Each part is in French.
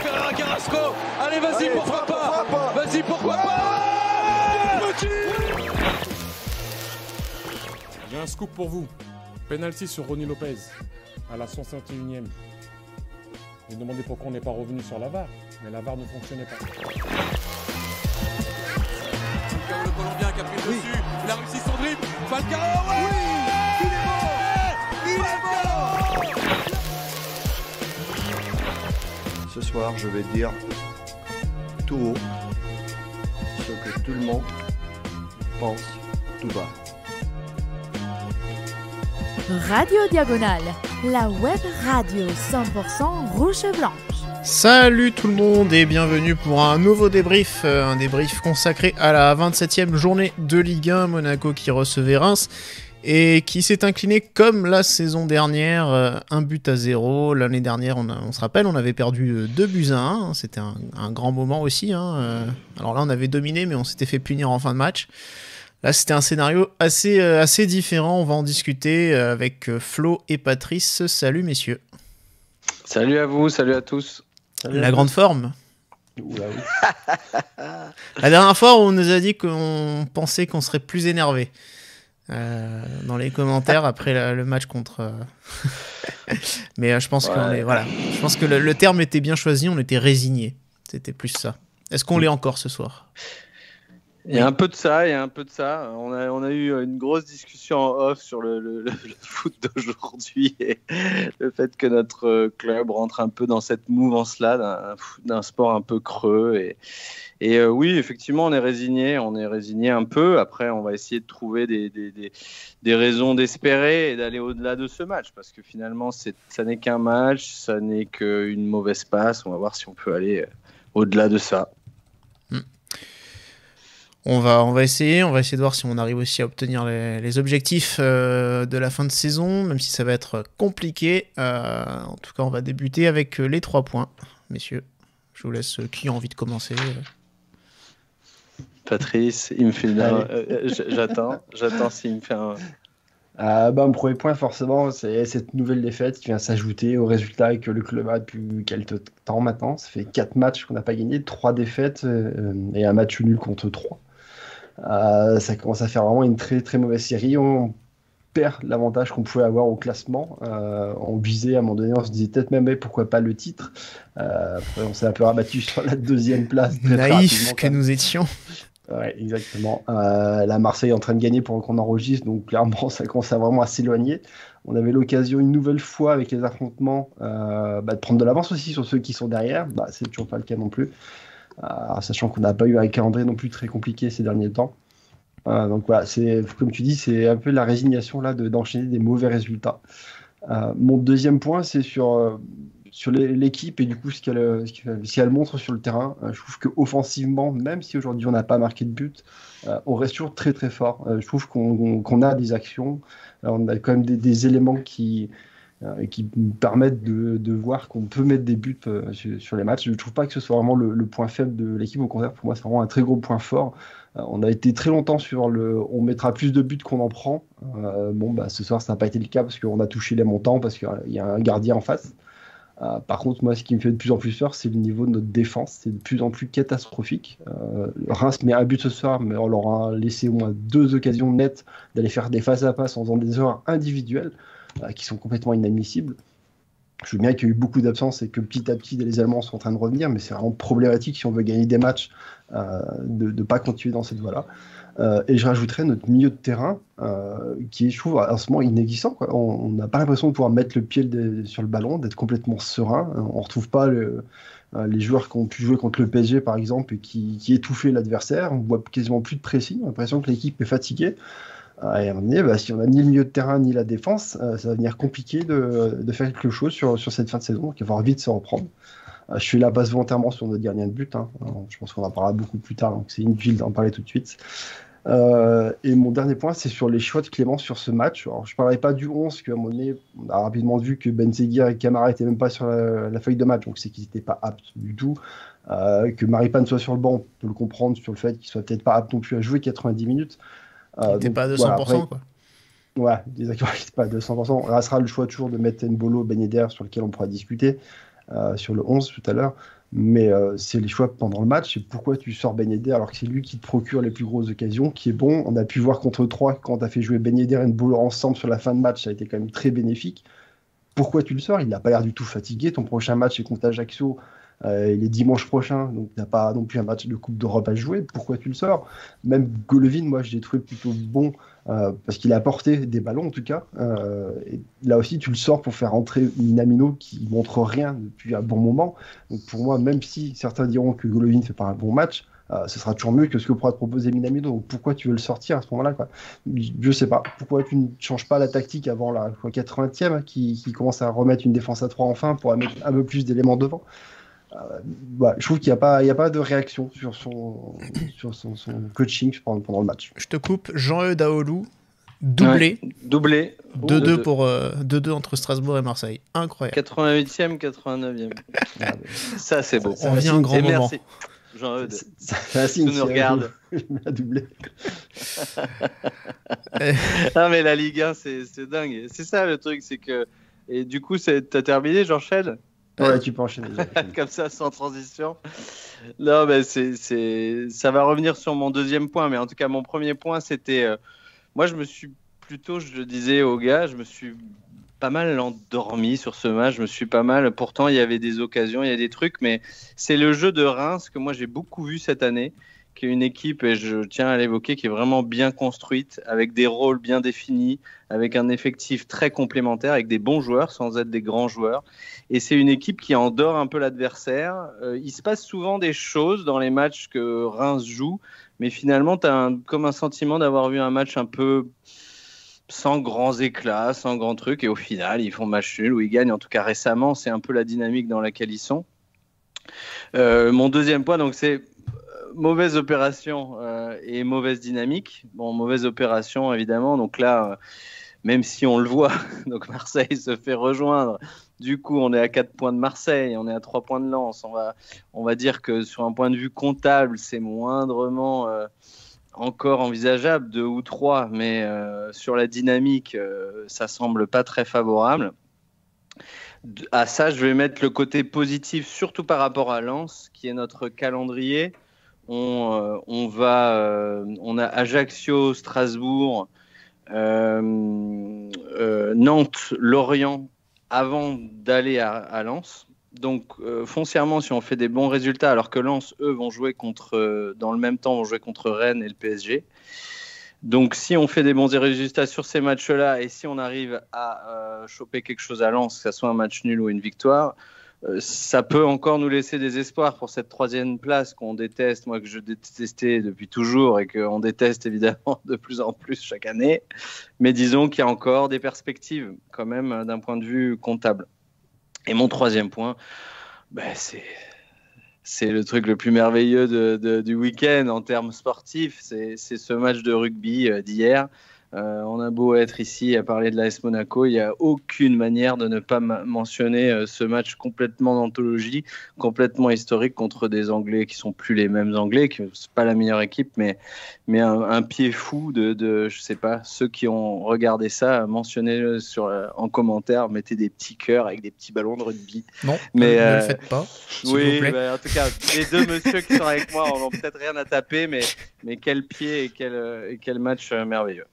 Ferreira Carrasco. Allez, vas-y, pourquoi pas. Vas-y, pourquoi pas. J'ai un scoop pour vous. Penalty sur Ronny Lopez à la 151e. J'ai demandé pourquoi on n'est pas revenu sur la VAR, mais la VAR ne fonctionnait pas. Le Colombien qui a pris le dessus, il a réussi son dribble. Falcao, ouais, il est mort. Ce soir, je vais dire tout haut ce que tout le monde pense tout bas. Radio Diagonale, la web radio 100% rouge et blanche. Salut tout le monde et bienvenue pour un nouveau débrief, un débrief consacré à la 27e journée de Ligue 1, Monaco qui recevait Reims et qui s'est incliné comme la saison dernière, 1-0. L'année dernière, on se rappelle, on avait perdu 2-1, c'était un grand moment aussi. Alors là, on avait dominé, mais on s'était fait punir en fin de match. Là, c'était un scénario assez différent. On va en discuter avec Flo et Patrice. Salut, messieurs. Salut à vous, salut à tous. Salut La à grande tous. forme. Oula, oui. La dernière fois, on nous a dit qu'on pensait qu'on serait plus énervé. Dans les commentaires après le match contre... Mais je pense je pense que le terme était bien choisi. On était résignés. C'était plus ça. Est-ce qu'on l'est encore ce soir ? Il y a un peu de ça, On a eu une grosse discussion en off sur le foot d'aujourd'hui et le fait que notre club rentre un peu dans cette mouvance-là d'un sport un peu creux. Et oui, effectivement, on est résigné un peu. Après, on va essayer de trouver des raisons d'espérer et d'aller au-delà de ce match parce que finalement, ça n'est qu'un match, ça n'est qu'une mauvaise passe. On va voir si on peut aller au-delà de ça. On va essayer de voir si on arrive aussi à obtenir les objectifs de la fin de saison, même si ça va être compliqué. En tout cas, on va débuter avec les 3 points. Messieurs, je vous laisse qui a envie de commencer. Patrice, il me fait j'attends s'il me fait un... Mon premier point, forcément, c'est cette nouvelle défaite qui vient s'ajouter au résultat que le club a depuis quelques temps maintenant. Ça fait 4 matchs qu'on n'a pas gagné, 3 défaites et un match nul contre 3. Ça commence à faire vraiment une très très mauvaise série. On perd l'avantage qu'on pouvait avoir au classement. On visait à un moment donné, on se disait peut-être même pourquoi pas le titre. Après, on s'est un peu rabattu sur la 2e place. Naïf que nous étions. Ouais, exactement. La Marseille est en train de gagner pendant qu'on enregistre, donc clairement ça commence à vraiment à s'éloigner. On avait l'occasion une nouvelle fois avec les affrontements de prendre de l'avance aussi sur ceux qui sont derrière. C'est toujours pas le cas non plus. Sachant qu'on n'a pas eu un calendrier non plus très compliqué ces derniers temps. Donc voilà, comme tu dis, c'est un peu la résignation là d'enchaîner des mauvais résultats. Mon deuxième point, c'est sur l'équipe et du coup ce qu'elle montre sur le terrain. Je trouve qu'offensivement, même si aujourd'hui on n'a pas marqué de but, on reste toujours très très fort. Je trouve qu'on a des actions, on a quand même des éléments qui permettent de voir qu'on peut mettre des buts sur les matchs. Je ne trouve pas que ce soit vraiment le point faible de l'équipe. Au contraire, pour moi, c'est vraiment un très gros point fort. On a été très longtemps sur on mettra plus de buts qu'on en prend. Ce soir, ça n'a pas été le cas parce qu'on a touché les montants, parce qu'il y a un gardien en face. Par contre, moi, ce qui me fait de plus en plus peur, c'est le niveau de notre défense. C'est de plus en plus catastrophique. Reims met un but ce soir, mais on leur a laissé au moins 2 occasions nettes d'aller faire des face-à-face en faisant des erreurs individuelles qui sont complètement inadmissibles. Je veux bien qu'il y ait eu beaucoup d'absences et que petit à petit les Allemands sont en train de revenir, mais c'est vraiment problématique si on veut gagner des matchs de ne pas continuer dans cette voie-là. Et je rajouterais notre milieu de terrain qui est, je trouve, en ce moment inexistant, quoi. On n'a pas l'impression de pouvoir mettre le pied sur le ballon, d'être complètement serein. On ne retrouve pas les joueurs qui ont pu jouer contre le PSG, par exemple, et qui étouffaient l'adversaire. On voit quasiment plus de pressing. On a l'impression que l'équipe est fatiguée. Et à un moment donné, si on n'a ni le milieu de terrain ni la défense, ça va devenir compliqué de faire quelque chose sur cette fin de saison. Donc il va falloir vite se reprendre. Je suis là passe volontairement sur notre gardien de but. Je pense qu'on en parlera beaucoup plus tard, donc c'est inutile d'en parler tout de suite. Et mon dernier point, c'est sur les choix de Clément sur ce match. Alors, je ne parlerai pas du 11, qu'à un moment donné, on a rapidement vu que Benzeguir et Camara n'étaient même pas sur la feuille de match, donc c'est qu'ils n'étaient pas aptes du tout. Que Maripane soit sur le banc, on peut le comprendre sur le fait qu'il ne soit peut-être pas apte non plus à jouer 90 minutes. Il n'était pas à 200%, après, quoi. Ouais, exactement, il n'était pas à 200%. Ça sera le choix toujours de mettre Mbolo, Ben Yedder, sur lequel on pourra discuter, sur le 11 tout à l'heure. Mais c'est les choix pendant le match. Et pourquoi tu sors Ben Yedder alors que c'est lui qui te procure les plus grosses occasions, qui est bon. On a pu voir contre 3 quand tu as fait jouer Ben Yedder et N'Boulou ensemble sur la fin de match, ça a été quand même très bénéfique. Pourquoi tu le sors? Il n'a pas l'air du tout fatigué. Ton prochain match est contre Ajaccio. Il est dimanche prochain, donc tu n'as pas non plus un match de Coupe d'Europe à jouer. Pourquoi tu le sors? Même Golovin, moi, je l'ai trouvé plutôt bon parce qu'il a apporté des ballons en tout cas. Et là aussi, tu le sors pour faire entrer Minamino qui montre rien depuis un bon moment. Donc pour moi, même si certains diront que Golovin ne fait pas un bon match, ce sera toujours mieux que ce que pourra te proposer Minamino. Donc pourquoi tu veux le sortir à ce moment-là, quoi? Je sais pas. Pourquoi tu ne changes pas la tactique avant la 80e qui commence à remettre une défense à 3 enfin pour mettre un peu plus d'éléments devant? Je trouve qu'il n'y a pas de réaction sur son coaching pendant le match. Je te coupe. Jean-Eudes Daoulou, doublé. Ouais, doublé. 2-2 pour 2-2 entre Strasbourg et Marseille. Incroyable. 88e, 89e. Ça, c'est beau. On vit un grand moment. Merci. Jean-Eudes. C'est un signe. Tu nous regardes. Il m'a doublé. Non, mais la Ligue 1, c'est dingue. C'est ça le truc, c'est que. Et du coup, t'as terminé, j'enchaîne? Ouais, tu peux enchaîner. Comme ça, sans transition. Non, mais ça va revenir sur mon deuxième point, mais en tout cas, mon premier point, c'était... moi, je me suis plutôt, je le disais aux gars, je me suis pas mal endormi sur ce match, je me suis pas mal... Pourtant, il y avait des occasions, il y a des trucs, mais c'est le jeu de Reims que moi, j'ai beaucoup vu cette année, qui est une équipe, et je tiens à l'évoquer, qui est vraiment bien construite, avec des rôles bien définis, avec un effectif très complémentaire, avec des bons joueurs, sans être des grands joueurs. Et c'est une équipe qui endort un peu l'adversaire. Il se passe souvent des choses dans les matchs que Reims joue, mais finalement, tu as comme un sentiment d'avoir vu un match un peu sans grands éclats, sans grands trucs, et au final, ils font match nul, ou ils gagnent. En tout cas, récemment, c'est un peu la dynamique dans laquelle ils sont. Mon deuxième point, donc, c'est mauvaise opération et mauvaise dynamique. Bon, mauvaise opération, évidemment. Donc là, même si on le voit, donc Marseille se fait rejoindre. Du coup, on est à 4 points de Marseille, on est à 3 points de Lens. On va dire que sur un point de vue comptable, c'est moindrement encore envisageable, 2 ou 3, mais sur la dynamique, ça semble pas très favorable. À ça, je vais mettre le côté positif, surtout par rapport à Lens, qui est notre calendrier. On a Ajaccio, Strasbourg, Nantes, Lorient avant d'aller à Lens. Donc foncièrement, si on fait des bons résultats, alors que Lens, eux, vont jouer dans le même temps, vont jouer contre Rennes et le PSG. Donc si on fait des bons résultats sur ces matchs-là et si on arrive à choper quelque chose à Lens, que ce soit un match nul ou une victoire, ça peut encore nous laisser des espoirs pour cette 3e place qu'on déteste, moi que je détestais depuis toujours et qu'on déteste évidemment de plus en plus chaque année. Mais disons qu'il y a encore des perspectives quand même d'un point de vue comptable. Et mon 3e point, c'est le truc le plus merveilleux du week-end en termes sportifs, c'est ce match de rugby d'hier. On a beau être ici à parler de l'AS Monaco, il n'y a aucune manière de ne pas mentionner ce match complètement d'anthologie, complètement historique contre des Anglais qui ne sont plus les mêmes Anglais, que c'est pas la meilleure équipe, mais un pied fou de je sais pas, ceux qui ont regardé ça, mentionnez-le en commentaire, mettez des petits cœurs avec des petits ballons de rugby. Non, mais ne le faites pas. Oui, en tout cas, les deux messieurs qui sont avec moi n'ont peut-être rien à taper, mais quel pied et quel match merveilleux.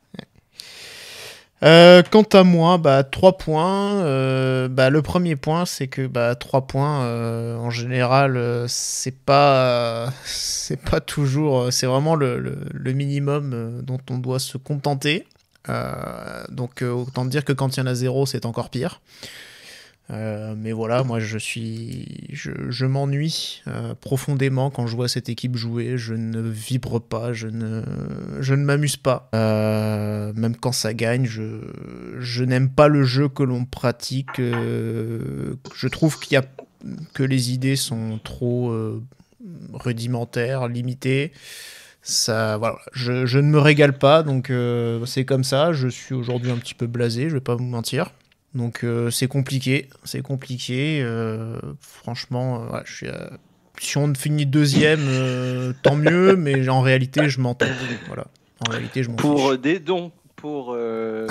Quant à moi, 3 points. Le premier point, c'est que 3 points, en général, c'est pas toujours. C'est vraiment le minimum dont on doit se contenter. Donc autant dire que quand il y en a 0, c'est encore pire. Mais voilà, moi je m'ennuie profondément quand je vois cette équipe jouer. Je ne vibre pas, je ne m'amuse pas. Même quand ça gagne, je n'aime pas le jeu que l'on pratique. Je trouve que les idées sont trop rudimentaires, limitées. Ça, voilà, je ne me régale pas, donc c'est comme ça. Je suis aujourd'hui un petit peu blasé, je vais pas vous mentir. Donc c'est compliqué. Franchement, si on finit 2e, tant mieux, mais en réalité, je m'en tape. Voilà. En réalité, je m'en Pour fiche. des dons, pour le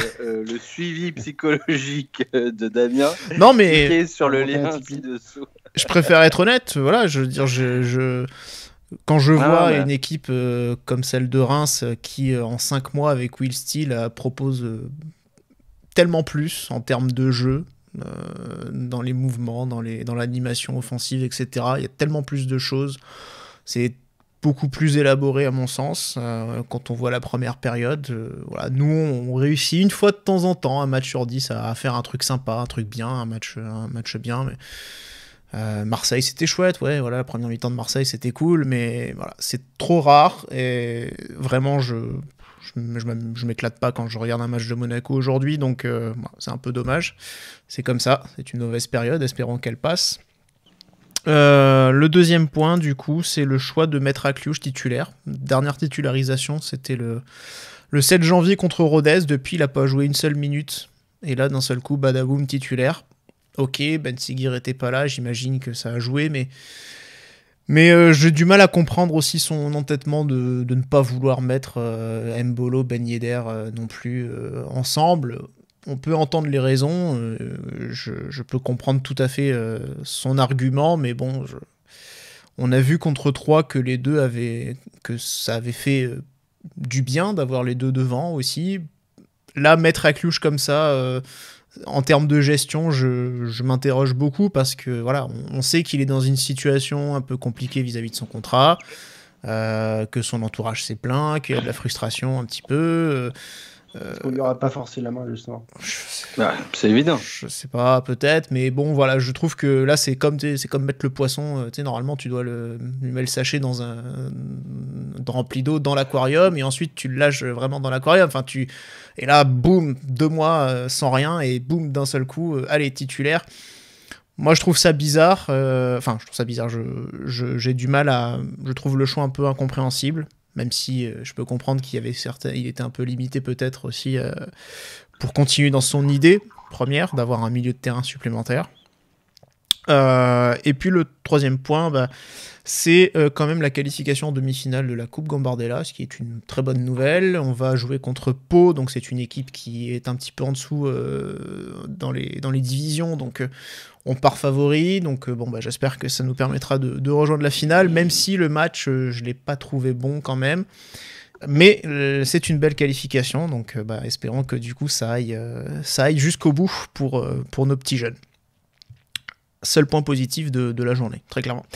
suivi psychologique de Damien, Non, mais cliquez sur le lien ci-dessous. Je préfère être honnête, voilà, je veux dire, quand je vois mais- une équipe comme celle de Reims qui, en 5 mois avec Will Steele, propose tellement plus en termes de jeu, dans les mouvements, dans l'animation offensive, etc. Il y a tellement plus de choses. C'est beaucoup plus élaboré à mon sens quand on voit la première période. Voilà. Nous, on réussit une fois de temps en temps, un match sur 10, à faire un truc sympa, un truc bien, un match bien. Mais Marseille, c'était chouette, ouais, voilà, la première mi-temps de Marseille, c'était cool, mais voilà, c'est trop rare et vraiment, je m'éclate pas quand je regarde un match de Monaco aujourd'hui, donc c'est un peu dommage. C'est comme ça, c'est une mauvaise période, espérons qu'elle passe. Le deuxième point, du coup, c'est le choix de mettre Akliouche titulaire. Dernière titularisation, c'était le 7 janvier contre Rodez. Depuis, il n'a pas joué une seule minute. Et là, d'un seul coup, badaboum, titulaire. Ok, Ben Seguir était pas là, j'imagine que ça a joué, mais j'ai du mal à comprendre aussi son entêtement de ne pas vouloir mettre Mbolo, Ben Yedder non plus ensemble. On peut entendre les raisons, je peux comprendre tout à fait son argument, mais bon, on a vu contre 3 que les deux que ça avait fait du bien d'avoir les deux devant aussi. Là, mettre Akliouche comme ça, en termes de gestion, je m'interroge beaucoup parce que voilà, on sait qu'il est dans une situation un peu compliquée vis-à-vis de son contrat, que son entourage s'est plaint, qu'il y a de la frustration un petit peu. On lui aura pas forcé la main, justement. C'est évident. Je sais pas, peut-être, mais bon, voilà, je trouve que là, c'est comme mettre le poisson. Tu sais, normalement, tu dois lui mettre le sachet dans rempli d'eau dans l'aquarium, et ensuite, tu le lâches vraiment dans l'aquarium. Enfin, et là, boum, 2 mois sans rien, et boum, d'un seul coup, allez, titulaire. Moi, je trouve ça bizarre. Enfin, je trouve ça bizarre. J'ai du mal à. Je trouve le choix un peu incompréhensible. Même si je peux comprendre qu'il était un peu limité peut-être aussi pour continuer dans son idée première, d'avoir un milieu de terrain supplémentaire. Et puis le troisième point, c'est quand même la qualification en demi-finale de la Coupe Gambardella, ce qui est une très bonne nouvelle. On va jouer contre Pau, donc c'est une équipe qui est un petit peu en dessous dans les divisions, donc on part favori, donc j'espère que ça nous permettra de rejoindre la finale, même si le match, je ne l'ai pas trouvé bon quand même. Mais c'est une belle qualification, donc espérons que du coup ça aille jusqu'au bout pour nos petits jeunes. Seul point positif de la journée, très clairement.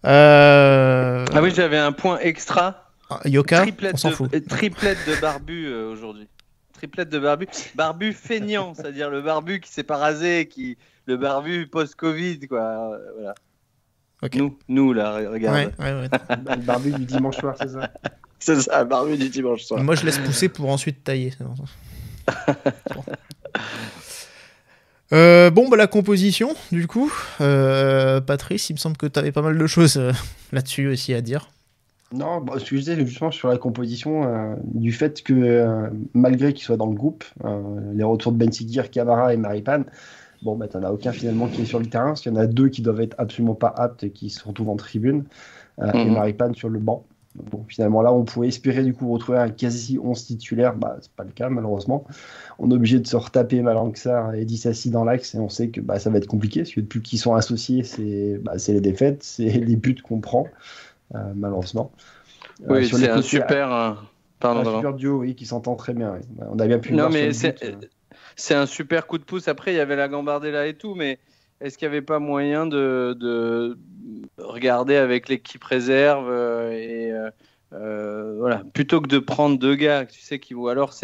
Ah oui, j'avais un point extra. Yoka, on s'en fout. Triplette de Barbu aujourd'hui. Triplette de Barbu. Barbu feignant, c'est-à-dire le Barbu qui s'est pas rasé, le Barbu post-Covid, quoi. Voilà. Okay. Nous là, regarde. Ouais. Le Barbu du dimanche soir, c'est ça. C'est ça, le Barbu du dimanche soir. Moi, je laisse pousser pour ensuite tailler. La composition, du coup. Patrice, il me semble que tu avais pas mal de choses là-dessus aussi à dire. Non, ce que je disais justement sur la composition, du fait que malgré qu'il soit dans le groupe, les retours de Ben Seguir, Camara et Maripane, t'en as aucun finalement qui est sur le terrain, parce qu'il y en a 2 qui doivent être absolument pas aptes et qui se retrouvent en tribune, et Maripane sur le banc. Bon, finalement là on pouvait espérer du coup retrouver un quasi 11 titulaire, c'est pas le cas malheureusement. On est obligé de se retaper Malang-Sarr et Dissassi dans l'axe, et on sait que ça va être compliqué, parce que depuis qu'ils sont associés, c'est les défaites, c'est les buts qu'on prend, malheureusement. Oui, c'est un super super duo, oui, qui s'entend très bien, oui. On a bien pu le voir mais sur le but, c'est un super coup de pouce. Après il y avait la Gambardella et tout, mais est-ce qu'il n'y avait pas moyen de regarder avec l'équipe réserve voilà, plutôt que de prendre 2 gars, tu sais, ou alors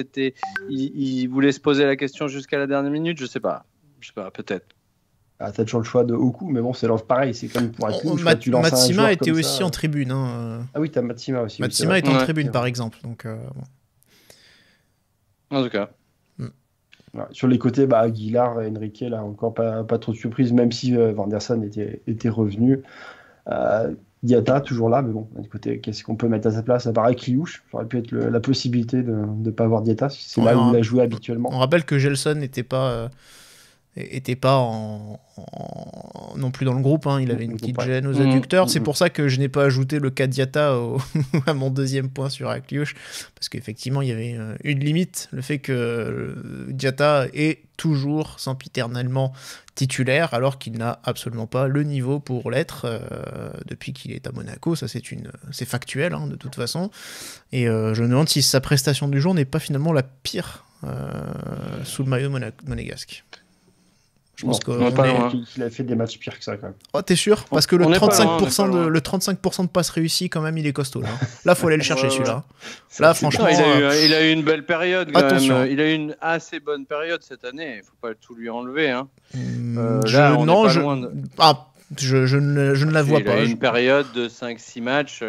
il voulait se poser la question jusqu'à la dernière minute, je sais pas, peut-être. T'as toujours le choix de Oku, mais bon, c'est pareil, c'est comme pour Akliouche. Matsima était aussi en tribune. Ah oui, t'as Matsima aussi. Matsima est en tribune, par exemple. Donc, En tout cas. Sur les côtés, Aguilar et Enrique, là, encore pas trop de surprise, même si Vanderson était revenu. Diatta, toujours là, mais bon, du côté, qu'est-ce qu'on peut mettre à sa place à part Akliouche? Ça aurait pu être la possibilité de ne pas avoir Diatta, c'est là où il a joué habituellement. On rappelle que Gelson n'était pas était pas non plus dans le groupe, hein. Il avait une petite gêne aux adducteurs. C'est pour ça que je n'ai pas ajouté le cas Diatta à mon deuxième point sur Akliouche, parce qu'effectivement il y avait une limite, le fait que Diatta est toujours sempiternellement titulaire alors qu'il n'a absolument pas le niveau pour l'être depuis qu'il est à Monaco. Ça c'est factuel, hein, de toute façon, et je me demande si sa prestation du jour n'est pas finalement la pire sous le maillot monégasque. Je pense qu'il a fait des matchs pires que ça quand même. Oh, t'es sûr? Parce que le 35% de passes réussies, quand même, il est costaud. Là, faut aller le chercher celui-là. Là, franchement, il a eu une belle période. Attention. Il a eu une assez bonne période cette année. Il faut pas tout lui enlever. Hein. Je ne la vois pas. Il a eu une période de 5-6 matchs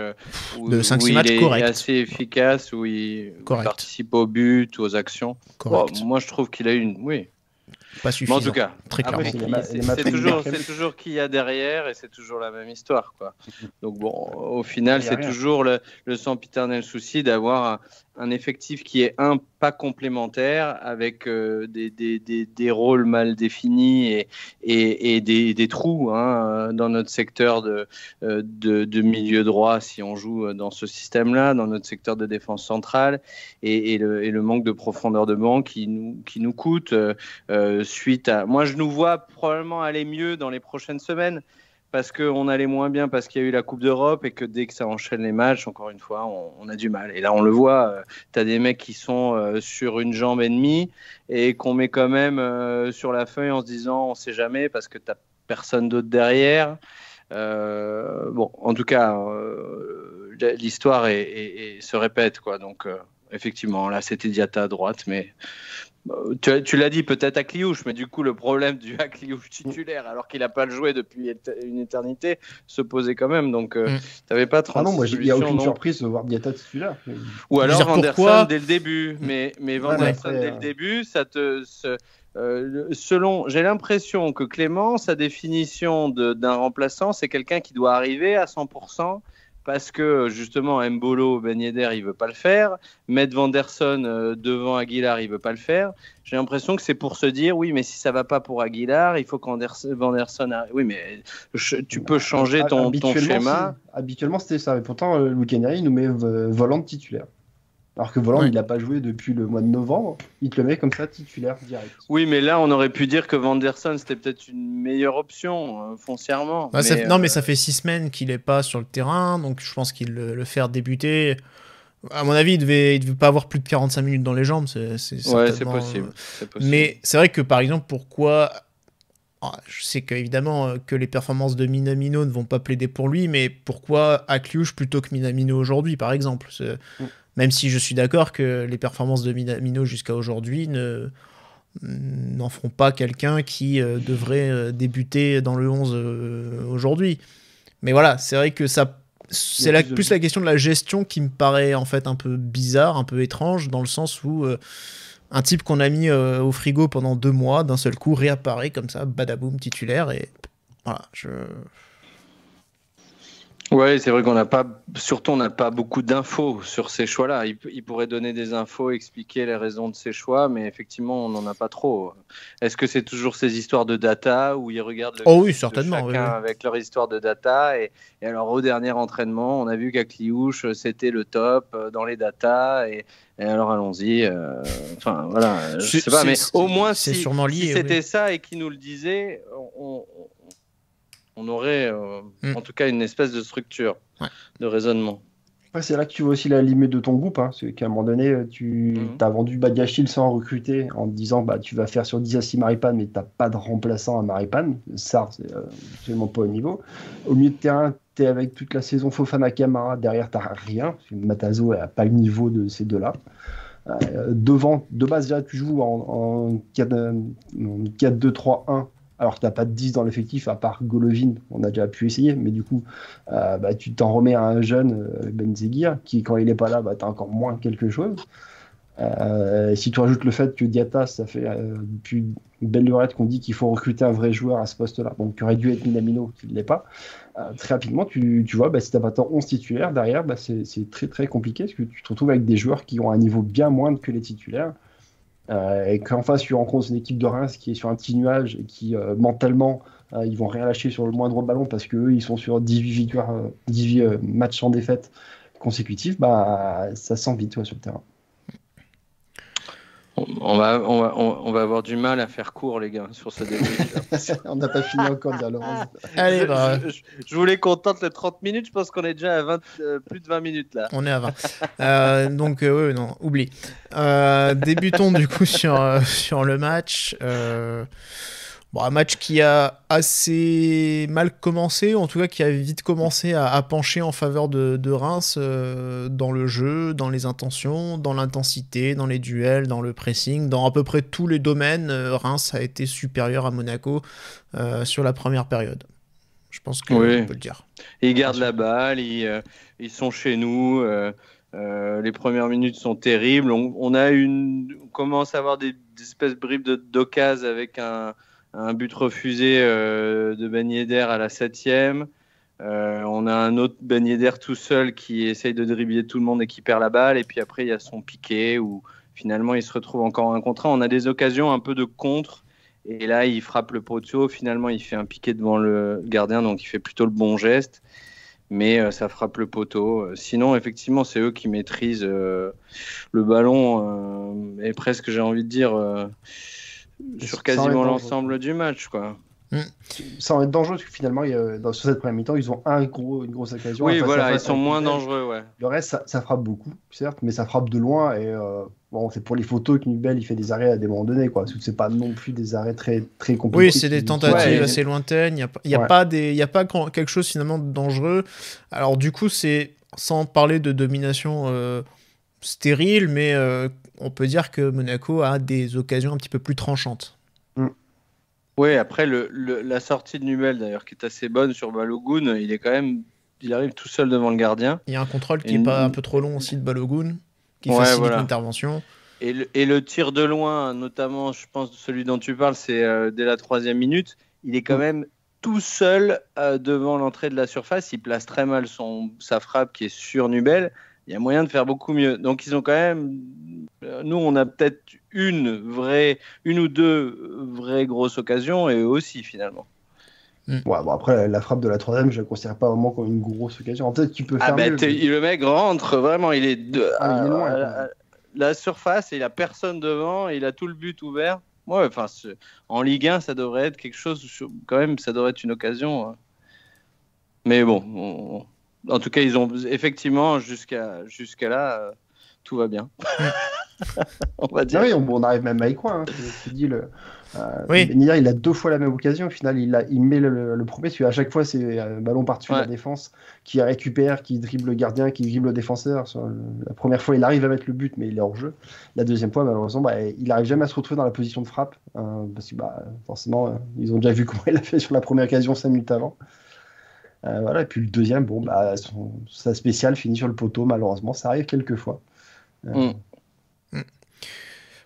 où il est assez efficace, où il participe au but, aux actions. Bon, moi, je trouve qu'il a eu une... Oui. Pas suffisant. Mais en tout cas, très clairement. C'est toujours qui y a derrière et c'est toujours la même histoire, quoi. Donc bon, au final, c'est toujours le sempiternel souci d'avoir un effectif qui est pas complémentaire, avec des rôles mal définis et des trous, hein, dans notre secteur de milieu droit, si on joue dans ce système-là, dans notre secteur de défense centrale, et le manque de profondeur de banc qui nous coûte suite à... Moi, je nous vois probablement aller mieux dans les prochaines semaines, parce qu'on allait moins bien, parce qu'il y a eu la Coupe d'Europe, et que dès que ça enchaîne les matchs, encore une fois, on a du mal. Et là, on le voit, tu as des mecs qui sont sur une jambe et demie, et qu'on met quand même sur la feuille en se disant on sait jamais, parce que tu n'as personne d'autre derrière. Bon, en tout cas, l'histoire se répète, quoi. Donc, effectivement, là, c'était Diatta à droite, mais... Tu l'as dit, peut-être Akliouche, mais du coup, le problème du Akliouche titulaire, alors qu'il n'a pas le joué depuis une éternité, se posait quand même. Donc, tu n'avais pas 36 non, moi, il n'y a aucune surprise de voir Diatta titulaire. Ou alors Vanderson dès le début. Mais Vanderson dès le début, j'ai l'impression que Clément, sa définition d'un remplaçant, c'est quelqu'un qui doit arriver à 100%. Parce que justement Mbolo, Ben Yedder, il veut pas le faire. Mettre Vanderson devant Aguilar, il veut pas le faire. J'ai l'impression que c'est pour se dire oui, mais si ça va pas pour Aguilar, il faut qu'Vanderson arrive. Oui, mais tu peux changer ton schéma. Habituellement, c'était ça. Et pourtant, Louis Cagnari nous met Voland titulaire. Alors que Voland, il n'a pas joué depuis le mois de novembre, il te le met comme ça titulaire direct. Oui, mais là, on aurait pu dire que Vanderson, c'était peut-être une meilleure option, foncièrement. Non, mais ça fait 6 semaines qu'il n'est pas sur le terrain, donc je pense qu'il le faire débuter. À mon avis, il devait pas avoir plus de 45 minutes dans les jambes. C'est possible. Mais c'est vrai que, par exemple, pourquoi... Je sais qu'évidemment que les performances de Minamino ne vont pas plaider pour lui, mais pourquoi Akliouche plutôt que Minamino aujourd'hui, par exemple? Même si je suis d'accord que les performances de Minamino jusqu'à aujourd'hui n'en feront pas quelqu'un qui devrait débuter dans le 11 aujourd'hui. Mais voilà, c'est vrai que c'est plus la question de la gestion qui me paraît en fait un peu bizarre, un peu étrange, dans le sens où un type qu'on a mis au frigo pendant 2 mois, d'un seul coup réapparaît comme ça, badaboum, titulaire, et voilà, Ouais, c'est vrai qu'on n'a pas beaucoup d'infos sur ces choix-là. Il pourrait donner des infos, expliquer les raisons de ses choix, mais effectivement, on n'en a pas trop. Est-ce que c'est toujours ces histoires de data où ils regardent chacun avec leur histoire de data et alors au dernier entraînement, on a vu qu'Akliouche c'était le top dans les data et alors allons-y. Enfin voilà, je sais pas, mais au moins si c'était ça et qu'ils nous le disaient, on aurait en tout cas une espèce de structure de raisonnement. C'est là que tu vois aussi la limite de ton groupe, hein, parce qu'à un moment donné, tu as vendu Badiachil sans recruter en te disant tu vas faire sur Disasi Maripane, mais tu n'as pas de remplaçant à Maripane. Ça, c'est absolument pas au niveau. Au milieu de terrain, tu es avec toute la saison Fofana Camara, derrière, tu n'as rien. Matazo n'a pas le niveau de ces deux-là. Devant, de base, déjà, tu joues en 4-2-3-1. Alors, tu n'as pas de 10 dans l'effectif, à part Golovin, on a déjà pu essayer, mais du coup, tu t'en remets à un jeune, Benzeguir, qui, quand il n'est pas là, tu as encore moins quelque chose. Si tu rajoutes le fait que Diatta, ça fait depuis une belle lurette qu'on dit qu'il faut recruter un vrai joueur à ce poste-là, donc qui aurait dû être Minamino, qui ne l'est pas, très rapidement, tu vois, si tu n'as pas ton 11 titulaire, derrière, c'est très très compliqué, parce que tu te retrouves avec des joueurs qui ont un niveau bien moindre que les titulaires. et qu'en face tu rencontres une équipe de Reims qui est sur un petit nuage et qui mentalement ils vont rien lâcher sur le moindre ballon parce qu'eux ils sont sur 18 victoires, 18 matchs sans défaite consécutifs, bah ça sent vite sur le terrain. On va avoir du mal à faire court, les gars, sur ce débrief. On n'a pas fini encore, dire Laurent. Allez, je voulais qu'on tente les 30 minutes, je pense qu'on est déjà à plus de 20 minutes là. On est à 20. Donc, non, oublie. Débutons du coup sur le match. Un match qui a assez mal commencé, en tout cas qui a vite commencé à pencher en faveur de Reims dans le jeu, dans les intentions, dans l'intensité, dans les duels, dans le pressing, dans à peu près tous les domaines. Reims a été supérieur à Monaco sur la première période. Je pense qu'on peut le dire. Ils gardent la balle, ils sont chez nous. Les premières minutes sont terribles. On commence à avoir des espèces de bribes d'occasion avec un but refusé de Ben Yedder à la 7e. On a un autre Ben Yedder tout seul qui essaye de dribbler tout le monde et qui perd la balle. Et puis après, il y a son piqué où finalement, il se retrouve encore un contre un. On a des occasions un peu de contre. Et là, il frappe le poteau. Finalement, il fait un piqué devant le gardien. Donc, il fait plutôt le bon geste. Mais ça frappe le poteau. Sinon, effectivement, c'est eux qui maîtrisent le ballon. Et presque, j'ai envie de dire... sur quasiment l'ensemble du match, quoi. Ça va être dangereux parce que finalement, sur cette première mi-temps, ils ont une grosse occasion. Oui, voilà, ils sont moins dangereux, ouais. Le reste, ça frappe beaucoup, certes, mais ça frappe de loin. Et c'est pour les photos que Nubel il fait des arrêts à des moments donnés, quoi. Parce que c'est pas non plus des arrêts très, très compliqués. Oui, c'est des tentatives assez lointaines. Il n'y a pas quelque chose finalement de dangereux. Alors, du coup, c'est sans parler de domination stérile, mais on peut dire que Monaco a des occasions un petit peu plus tranchantes. Oui, après la sortie de Nubel d'ailleurs qui est assez bonne sur Balogun, il arrive tout seul devant le gardien. Il y a un contrôle qui est pas un peu trop long aussi de Balogun, qui facilite l'intervention. Et le tir de loin, notamment, je pense celui dont tu parles, c'est dès la 3e minute. Il est quand même tout seul devant l'entrée de la surface. Il place très mal sa frappe qui est sur Nubel. Il y a moyen de faire beaucoup mieux. Donc, ils ont quand même... Nous, on a peut-être une ou deux vraies grosses occasions, et eux aussi, finalement. Après, la frappe de la 3e, je la considère pas vraiment comme une grosse occasion. Peut-être qu'il peut faire mieux. Le mec rentre, vraiment, il est, il est loin, la surface, et il a personne devant, et il a tout le but ouvert. Ouais, en Ligue 1, ça devrait être quelque chose... Quand même, ça devrait être une occasion. Mais bon... En tout cas, ils ont effectivement jusqu'à là, tout va bien. On va dire. Oui, on arrive même à y croire. Tu dis il a 2 fois la même occasion. Au final, il met le premier. Parce qu'à chaque fois, c'est un ballon par-dessus la défense qui récupère, qui dribble le gardien, qui dribble le défenseur. La première fois, il arrive à mettre le but, mais il est hors jeu. La deuxième fois, malheureusement, il n'arrive jamais à se retrouver dans la position de frappe. Parce que forcément, ils ont déjà vu comment il a fait sur la première occasion 5 minutes avant. Et puis le deuxième, sa spéciale finit sur le poteau, malheureusement, ça arrive quelques fois.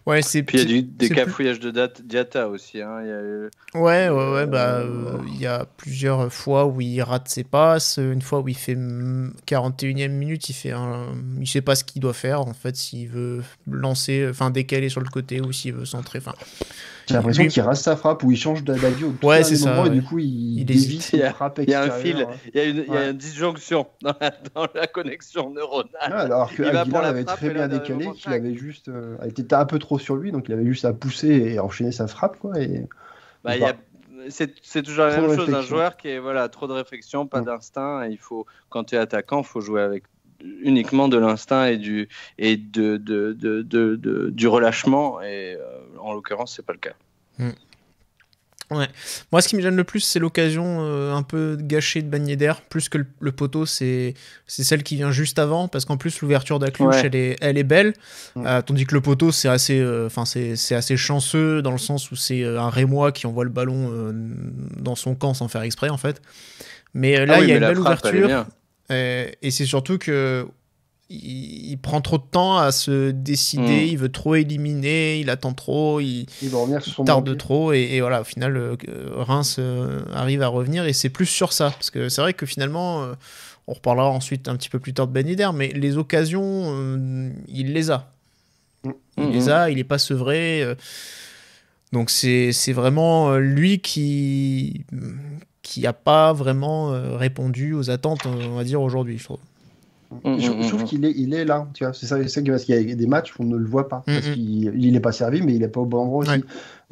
Ouais, puis il y a des cafouillages de Diatta aussi. Hein. Il y a plusieurs fois où il rate ses passes, une fois où il fait 41e minute, il sait pas ce qu'il doit faire en fait, s'il veut lancer, décaler sur le côté ou s'il veut centrer. J'ai l'impression qu'il rase sa frappe ou il change d'avis au c'est ça. Et du coup, il hésite. Il y a un fil, il y a une disjonction dans la connexion neuronale. Alors que Aguilar avait très bien décalé, qu'il avait juste été un peu trop sur lui, donc il avait juste à pousser et enchaîner sa frappe, quoi. C'est toujours la même chose, un joueur qui est trop de réflexion, pas d'instinct. Et quand tu es attaquant, il faut jouer avec uniquement de l'instinct et du relâchement, et en l'occurrence c'est pas le cas. Ouais. Moi, ce qui me gêne le plus, c'est l'occasion un peu gâchée de Ben Yedder, plus que le poteau, c'est celle qui vient juste avant, parce qu'en plus l'ouverture d'Aklouche, elle est belle, tandis que le poteau, c'est assez chanceux dans le sens où c'est un Rémois qui envoie le ballon dans son camp sans faire exprès en fait. Mais là, il y a une belle ouverture. Et c'est surtout que il prend trop de temps à se décider, il veut trop éliminer, il attend trop, il tarde trop, et voilà, au final, Reims arrive à revenir, et c'est plus sur ça, parce que c'est vrai que finalement, on reparlera ensuite un petit peu plus tard de Ben Yedder, mais les occasions, il les a. Il les a, il n'est pas sevré. Donc c'est vraiment lui qui a pas vraiment répondu aux attentes, on va dire, aujourd'hui, je trouve. Je trouve qu'il est là, tu vois. C'est ça parce qu'il y a des matchs où on ne le voit pas. Parce qu'il n'est pas servi, mais il n'est pas au bon endroit aussi. Ouais.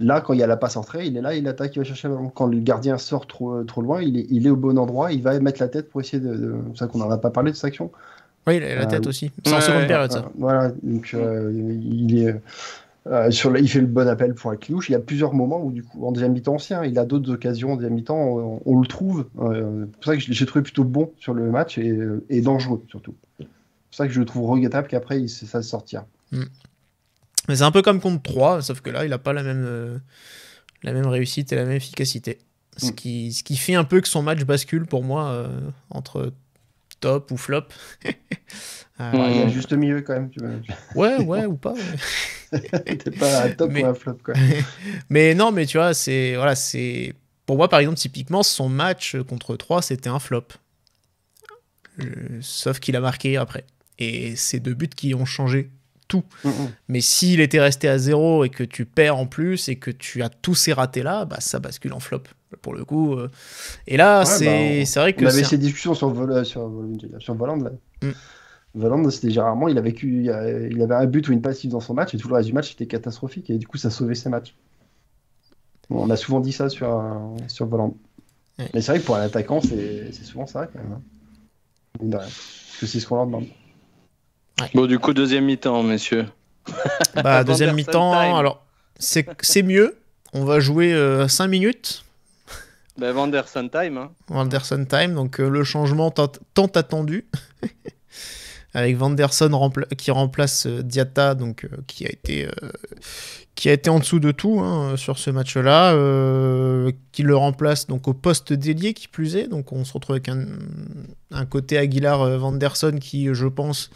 Là, quand il y a la passe entrée, il est là, il attaque, il va chercher le ballon. Quand le gardien sort trop loin, il est au bon endroit, il va mettre la tête pour essayer de... C'est ça qu'on n'en a pas parlé de cette action. Oui, il a la tête aussi. C'est en seconde période, ça. Voilà, donc il est... il fait le bon appel pour Akliouche. Il y a plusieurs moments où, du coup, en deuxième mi-temps aussi, il a d'autres occasions en deuxième mi-temps, on le trouve. C'est pour ça que j'ai trouvé plutôt bon sur le match et dangereux, surtout. C'est pour ça que je le trouve regrettable qu'après, il sait ça sortir. Mais c'est un peu comme contre 3, sauf que là, il n'a pas la même réussite et la même efficacité. Ce qui fait un peu que son match bascule pour moi entre top ou flop. Il y a juste milieu quand même. Ouais, ou pas. Ouais. T'es pas un top ou un flop, quoi. Mais non, mais tu vois, c'est pour moi, par exemple, typiquement, son match contre 3, c'était un flop. Sauf qu'il a marqué après. Et c'est 2 buts qui ont changé tout. Mais s'il était resté à 0 et que tu perds en plus et que tu as tous ces ratés-là, bah, ça bascule en flop, pour le coup. Et là, c'est vrai que... On avait ces discussions sur Voland, là. Voland, c'était généralement, il avait un but ou une passive dans son match et tout le reste du match était catastrophique et du coup ça sauvait ses matchs. Bon, on a souvent dit ça sur Voland. Ouais. Mais c'est vrai que pour un attaquant, c'est souvent ça quand même. Parce que c'est ce qu'on leur demande. Ouais. Bon, du coup, deuxième mi-temps, messieurs. Bah, deuxième mi-temps, alors c'est mieux. On va jouer 5 minutes. Bah, Vanderson time. Hein. Vanderson time, donc le changement tant attendu. Avec Vanderson qui remplace Diatta, donc qui a été en dessous de tout sur ce match-là, qui le remplace donc au poste d'ailier qui plus est, donc on se retrouve avec un côté Aguilar Vanderson qui, je pense,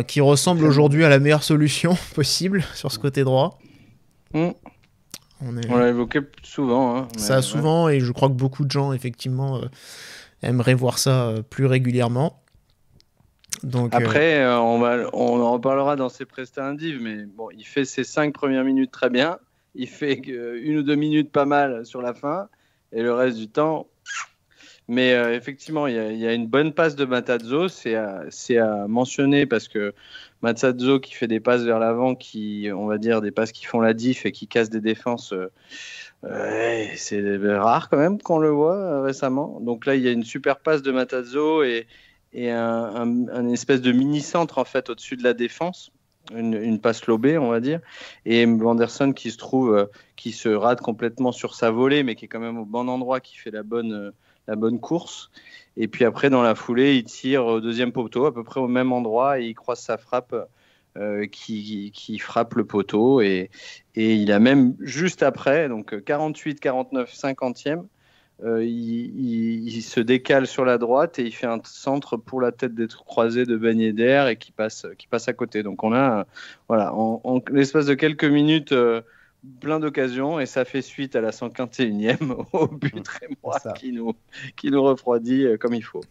qui ressemble aujourd'hui à la meilleure solution possible sur ce côté droit. On l'a évoqué souvent. Ça souvent, et je crois que beaucoup de gens effectivement aimeraient voir ça plus régulièrement. Donc, après, on en reparlera dans ses prestats indiv, mais bon, il fait ses 5 premières minutes très bien, il fait 1 ou 2 minutes pas mal sur la fin, et le reste du temps... Mais effectivement, il y a une bonne passe de Matarazzo, c'est à mentionner, parce que Matarazzo qui fait des passes vers l'avant, on va dire des passes qui font la diff et qui cassent des défenses... c'est rare quand même qu'on le voit récemment. Donc là, il y a une super passe de Matarazzo et un espèce de mini-centre en fait au-dessus de la défense, une passe lobée on va dire, et Vanderson qui se rate complètement sur sa volée mais qui est quand même au bon endroit, qui fait la bonne course, et puis après dans la foulée il tire au deuxième poteau à peu près au même endroit et il croise sa frappe qui frappe le poteau, et il a même juste après, donc 48, 49, 50e, il se décale sur la droite et il fait un centre pour la tête des croisés de Ben Yedder et qui passe à côté. Donc on a en l'espace de quelques minutes plein d'occasions, et ça fait suite à la 151e au but Rémois qui nous refroidit comme il faut.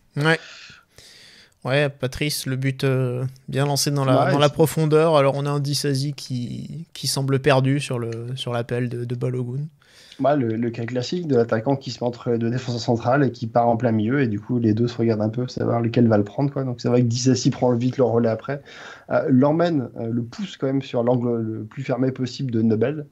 Ouais, Patrice, le but bien lancé dans la profondeur. Alors on a un Disasi qui semble perdu sur l'appel de Balogun. Le cas classique de l'attaquant qui se met entre deux défenseurs centrales et qui part en plein milieu, et du coup les deux se regardent un peu, savoir lequel va le prendre, quoi. Donc c'est vrai que Disasi prend vite le relais après, l'emmène, le pousse quand même sur l'angle le plus fermé possible de Nobel.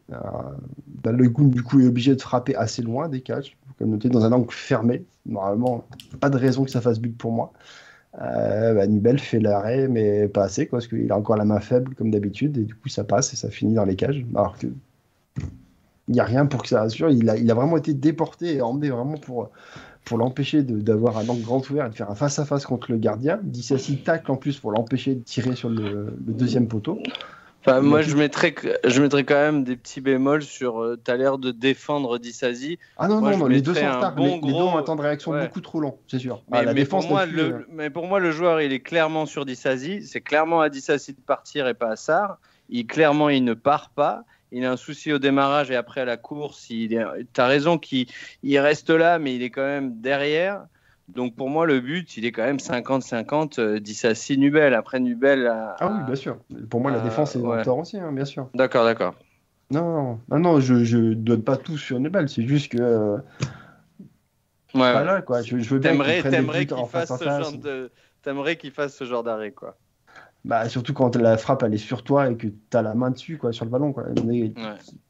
Balogun du coup est obligé de frapper assez loin des cages, comme noté, dans un angle fermé. Normalement, pas de raison que ça fasse but pour moi. Nubel fait l'arrêt, mais pas assez, quoi, parce qu'il a encore la main faible comme d'habitude, et du coup ça passe et ça finit dans les cages, alors que il n'y a rien pour que ça rassure. Il a vraiment été déporté et emmené vraiment pour l'empêcher d'avoir un angle grand ouvert et de faire un face-à-face contre le gardien. Disasi tacle en plus pour l'empêcher de tirer sur le deuxième poteau. Enfin, moi, je mettrais quand même des petits bémols sur t'as l'air de défendre Disasi. Ah non, les deux sont en retard. Les deux ont un temps de réaction beaucoup trop long, c'est sûr. Mais pour moi, le joueur, il est clairement sur Disasi. C'est clairement à Disasi de partir et pas à Sarr. Il ne part pas. Il a un souci au démarrage et après à la course. T'as raison qu'il reste là, mais il est quand même derrière. Donc pour moi, le but, il est quand même 50-50 Dissassi Nubel. Après Nubel. Ah oui, bien sûr. Pour moi, la défense est dans le tort aussi, hein, bien sûr. D'accord. Non, je donne pas tout sur Nubel. C'est juste que. Voilà, quoi. Je veux bien t'aimerais qu'il fasse ce genre d'arrêt, quoi. Bah, surtout quand la frappe elle est sur toi et que tu as la main dessus, quoi, sur le ballon, quoi.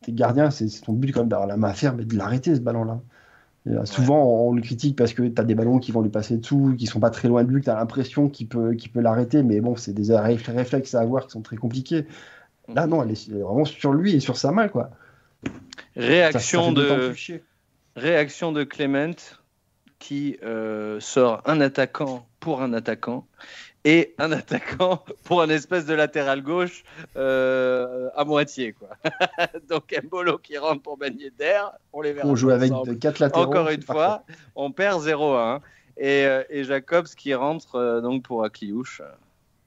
T'es gardien, c'est ton but quand même d'avoir la main ferme et de l'arrêter, ce ballon-là. Souvent, on le critique parce que tu as des ballons qui vont lui passer dessous, qui sont pas très loin de lui, que tu as l'impression qu'il peut l'arrêter, mais bon, c'est des réflexes à avoir qui sont très compliqués. Là, non, elle est vraiment sur lui et sur sa main, quoi. Réaction de Clement qui sort un attaquant pour un attaquant et un attaquant pour un espèce de latéral gauche à moitié, quoi. Donc Mbolo qui rentre pour Ben Yedder, on les verra. On joue avec 4 latéraux. Encore une fois, on perd 0-1. Et Jacobs qui rentre donc pour Akliouche.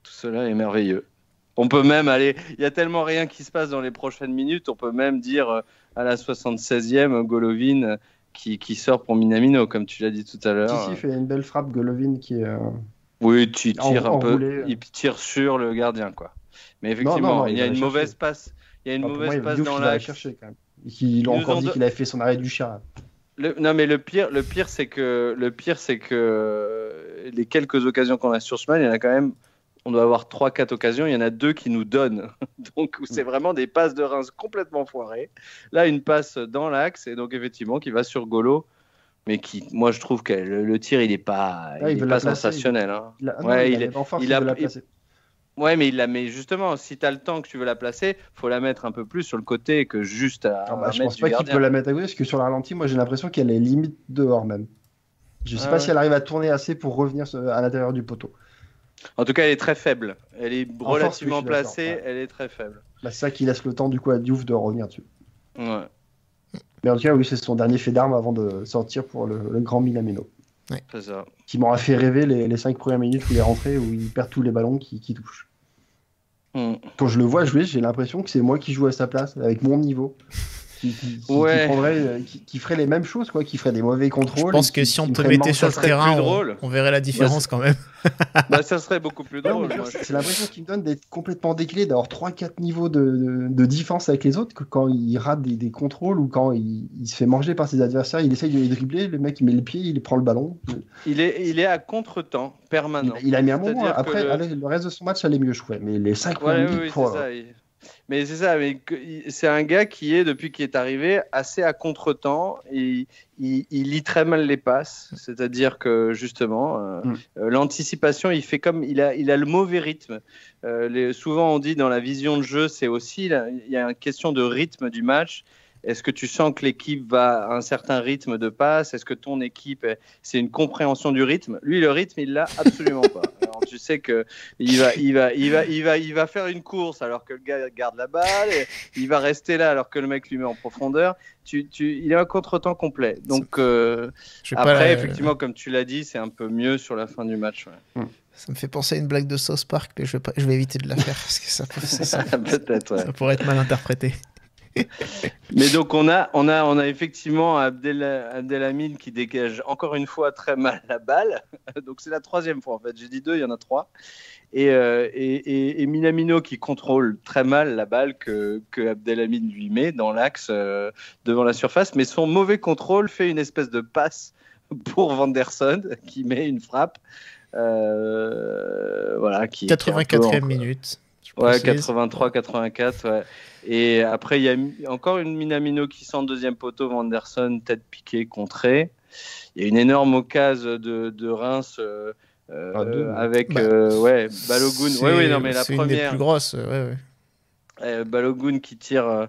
Tout cela est merveilleux. On peut même aller, il y a tellement rien qui se passe dans les prochaines minutes, on peut même dire à la 76e, Golovin qui sort pour Minamino, comme tu l'as dit tout à l'heure. Il fait une belle frappe, Golovin qui est... Oui, tu tires un peu, il tire sur le gardien, quoi. Mais effectivement, il y a une mauvaise passe. Il y a une mauvaise passe dans l'axe. Ils l'ont encore dit qu'il avait fait son arrêt du chat. Non, mais le pire, c'est que les quelques occasions qu'on a sur ce match, il y en a quand même. On doit avoir 3-4 occasions, il y en a 2 qui nous donnent. Donc, c'est vraiment des passes de Reims complètement foirées. Là, une passe dans l'axe, et donc, effectivement, qui va sur Golo. Mais qui, moi, je trouve que le tir, il n'est pas sensationnel. Ouais, mais il la met justement. Si tu as le temps que tu veux la placer, faut la mettre un peu plus sur le côté que juste à. Je pense pas qu'il peut la mettre à gauche, parce que sur la ralenti, moi, j'ai l'impression qu'elle est limite dehors même. Je sais pas si elle arrive à tourner assez pour revenir à l'intérieur du poteau. En tout cas, elle est très faible. Elle est relativement placée, elle est très faible. C'est ça qui laisse le temps du coup à Diouf de revenir dessus. Ouais. Mais en tout cas, oui, c'est son dernier fait d'armes avant de sortir pour le grand Minamino. Ouais. C'est ça. Qui m'aura fait rêver les 5 premières minutes où il est rentré, où il perd tous les ballons qui touchent. Quand je le vois jouer, j'ai l'impression que c'est moi qui joue à sa place, avec mon niveau. Qui ferait les mêmes choses, quoi, qui ferait des mauvais contrôles. Je pense que si on te mettait sur le terrain, on verrait la différence quand même. Ça serait beaucoup plus drôle. C'est l'impression qu'il me donne d'être complètement décalé, d'avoir 3-4 niveaux de défense avec les autres, que quand il rate des contrôles ou quand il se fait manger par ses adversaires, il essaye de les dribbler, le mec il met le pied, il prend le ballon. Il est à contre-temps permanent. Il a mis un moment, après le reste de son match allait mieux, je trouvais. Mais les 5 premiers Mais c'est ça, c'est un gars qui est, depuis qu'il est arrivé, assez à contre-temps. Il lit très mal les passes, c'est-à-dire que justement, l'anticipation, il fait comme il a le mauvais rythme. Souvent, on dit dans la vision de jeu, c'est aussi il y a une question de rythme du match. Est-ce que tu sens que l'équipe va à un certain rythme de passe? Est-ce que ton équipe, c'est une compréhension du rythme? Lui, le rythme, il l'a absolument pas. Alors, tu sais que il va faire une course alors que le gars garde la balle. Et il va rester là alors que le mec lui met en profondeur. Il est un contre-temps complet. Donc après, effectivement, comme tu l'as dit, c'est un peu mieux sur la fin du match. Ouais. Ça me fait penser à une blague de South Park, mais je vais éviter de la faire parce que ça peut-être. Ça pourrait être mal interprété. Mais donc on a effectivement Abdelhamid qui dégage encore une fois très mal la balle. Donc c'est la 3e fois en fait. J'ai dit 2, il y en a 3. Et Minamino qui contrôle très mal la balle que Abdelhamid lui met dans l'axe devant la surface. Mais son mauvais contrôle fait une espèce de passe pour Vanderson qui met une frappe. Voilà, qui 84e minute. Ouais, 83-84, ouais. Et après, il y a encore une Minamino qui sent deuxième poteau, Vanderson, tête piquée, contrée. Il y a une énorme occasion de Reims avec Balogun. Oui, non, mais la c'est première. une des plus grosses, Balogun qui tire.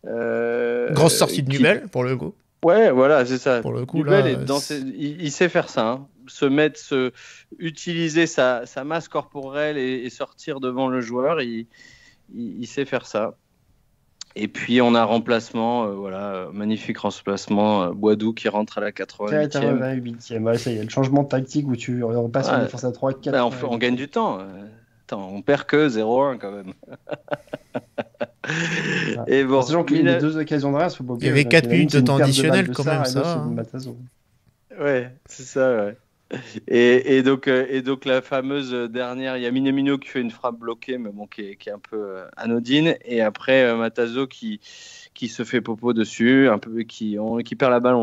Grosse sortie de Nubel, pour le coup. Ouais, voilà, c'est ça. Pour le coup, Nubel là, il sait faire ça. Hein. Utiliser sa masse corporelle et sortir devant le joueur, il sait faire ça. Et puis on a remplacement, magnifique remplacement, Boadou qui rentre à la 88e. Ouais, ça y est, le changement de tactique où tu repasses sur une défense à 3-4. On gagne du temps. On perd que 0-1 quand même. Et bon, sachant que les 2 occasions de Reims, il y avait 4 minutes de temps additionnel quand même, ça. Ouais, c'est ça, ouais. Et donc la fameuse dernière, il y a Minamino qui fait une frappe bloquée, mais bon, qui est un peu anodine. Et après, Matazo qui se fait popo dessus, un peu, qui perd la balle.